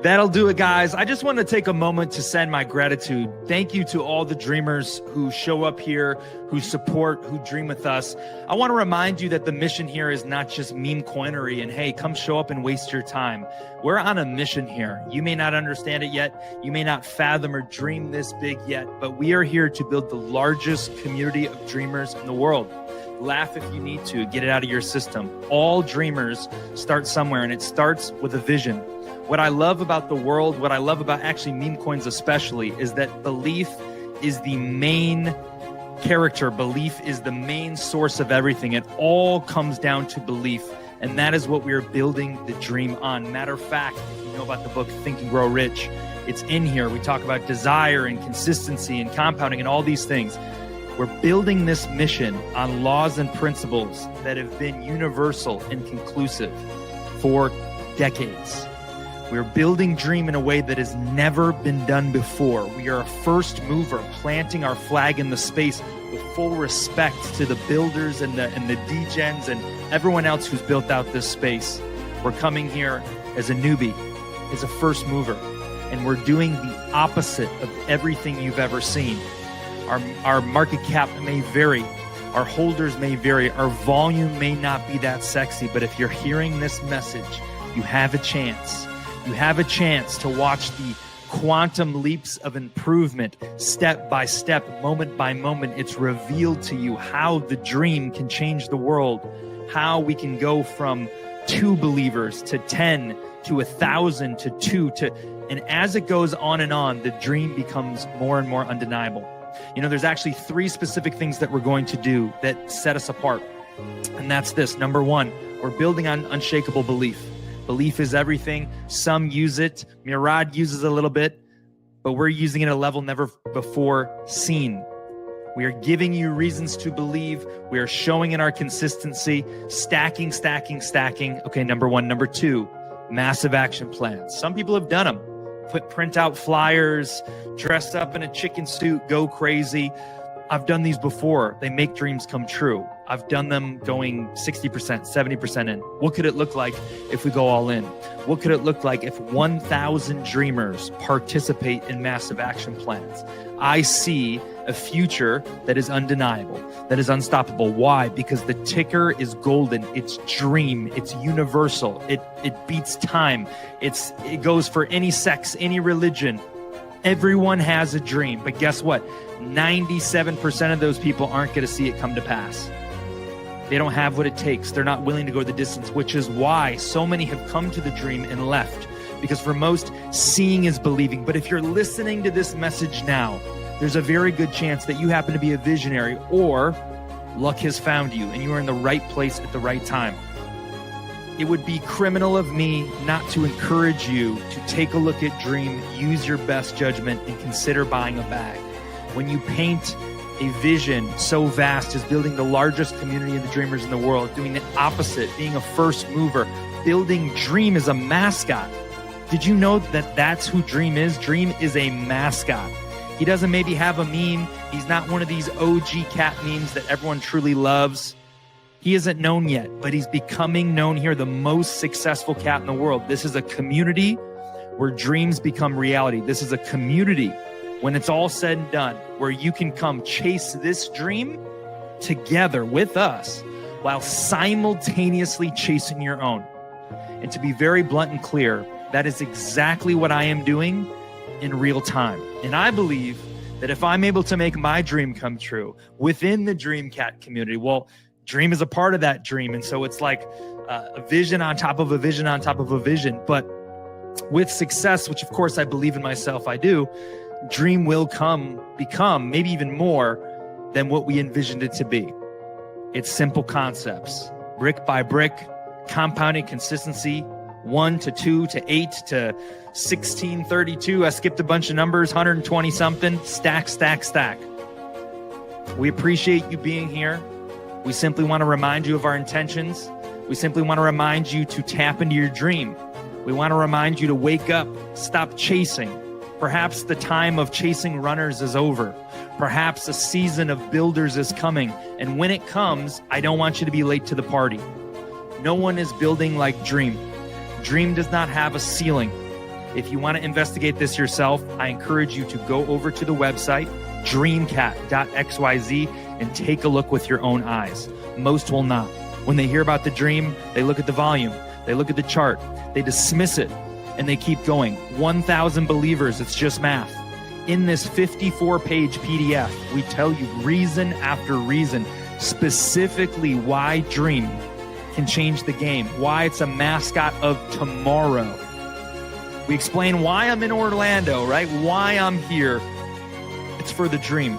That'll do it, guys. I just want to take a moment to send my gratitude. Thank you to all the dreamers who show up here, who support, who dream with us. I want to remind you that the mission here is not just meme coinery and, hey, come show up and waste your time. We're on a mission here. You may not understand it yet. You may not fathom or dream this big yet, but we are here to build the largest community of dreamers in the world. Laugh if you need to. Get it out of your system. All dreamers start somewhere, and it starts with a vision. What I love about the world, what I love about actually meme coins especially, is that belief is the main character. Belief is the main source of everything. It all comes down to belief. And that is what we are building the dream on. Matter of fact, if you know about the book Think and Grow Rich, it's in here. We talk about desire and consistency and compounding and all these things. We're building this mission on laws and principles that have been universal and conclusive for decades. We're building dream in a way that has never been done before. We are a first mover, planting our flag in the space with full respect to the builders and the degens and everyone else who's built out this space. We're coming here as a newbie, as a first mover, and we're doing the opposite of everything you've ever seen. Our market cap may vary. Our holders may vary. Our volume may not be that sexy, but if you're hearing this message, you have a chance. You have a chance to watch the quantum leaps of improvement, step by step, moment by moment. It's revealed to you how the dream can change the world, how we can go from 2 believers to 10 to 1,000 to 2 to, and as it goes on and on, the dream becomes more and more undeniable. You know, there's actually 3 specific things that we're going to do that set us apart. And that's this. Number 1, we're building on unshakable belief. Belief is everything. Some use it. Murad uses a little bit, but we're using it at a level never before seen. We are giving you reasons to believe. We are showing in our consistency, stacking. Okay, number 1. Number 2, massive action plans. Some people have done them. Print out flyers, dress up in a chicken suit, go crazy. I've done these before. They make dreams come true. I've done them going 60%, 70% in. What could it look like if we go all in? What could it look like if 1,000 dreamers participate in massive action plans? I see a future that is undeniable, that is unstoppable. Why? Because the ticker is golden. It's dream. It's universal. It beats time. It goes for any sex, any religion. Everyone has a dream, but guess what? 97% of those people aren't going to see it come to pass. They don't have what it takes. They're not willing to go the distance, which is why so many have come to the dream and left. Because for most, seeing is believing. But if you're listening to this message now, there's a very good chance that you happen to be a visionary, or luck has found you and you are in the right place at the right time. It would be criminal of me not to encourage you to take a look at Dream, use your best judgment, and consider buying a bag. When you paint a vision so vast as building the largest community of the dreamers in the world, doing the opposite, being a first mover, building Dream as a mascot. Did you know that that's who Dream is? Dream is a mascot. He doesn't maybe have a meme. He's not one of these OG cat memes that everyone truly loves. He isn't known yet, but he's becoming known here, the most successful cat in the world. This is a community where dreams become reality. This is a community, when it's all said and done, where you can come chase this dream together with us while simultaneously chasing your own. And to be very blunt and clear, that is exactly what I am doing in real time. And I believe that if I'm able to make my dream come true within the Dream Cat community, well, Dream is a part of that dream. And so it's like a vision on top of a vision on top of a vision. But with success, which of course I believe in myself, I do, Dream will become maybe even more than what we envisioned it to be. It's simple concepts, brick by brick, compounding consistency, 1 to 2 to 8 to 1632. I skipped a bunch of numbers, 120 something, stack. We appreciate you being here. We simply want to remind you of our intentions. We simply want to remind you to tap into your dream. We want to remind you to wake up, stop chasing. Perhaps the time of chasing runners is over. Perhaps a season of builders is coming. And when it comes, I don't want you to be late to the party. No one is building like Dream. Dream does not have a ceiling. If you want to investigate this yourself, I encourage you to go over to the website, dreamcat.xyz, and take a look with your own eyes. Most will not. When they hear about the dream, they look at the volume, they look at the chart, they dismiss it, and they keep going. 1,000 believers, it's just math. In this 54-page PDF, we tell you reason after reason, specifically why Dream can change the game, why it's a mascot of tomorrow. We explain why I'm in Orlando, right? Why I'm here. It's for the dream.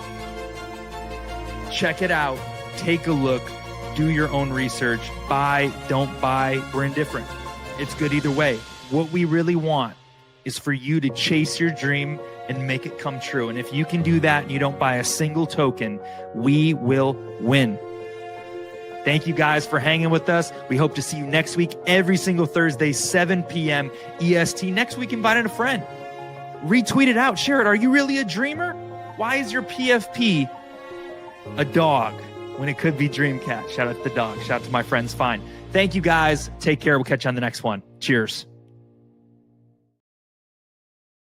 Check it out. Take a look. Do your own research. Buy, don't buy. We're indifferent. It's good either way. What we really want is for you to chase your dream and make it come true. And if you can do that and you don't buy a single token, we will win. Thank you guys for hanging with us. We hope to see you next week, every single Thursday, 7 p.m. EST. Next week, invite a friend. Retweet it out. Share it. Are you really a dreamer? Why is your PFP a dog when it could be Dream Cat? Shout out to the dog. Shout out to my friends. Fine. Thank you guys. Take care. We'll catch you on the next one. Cheers.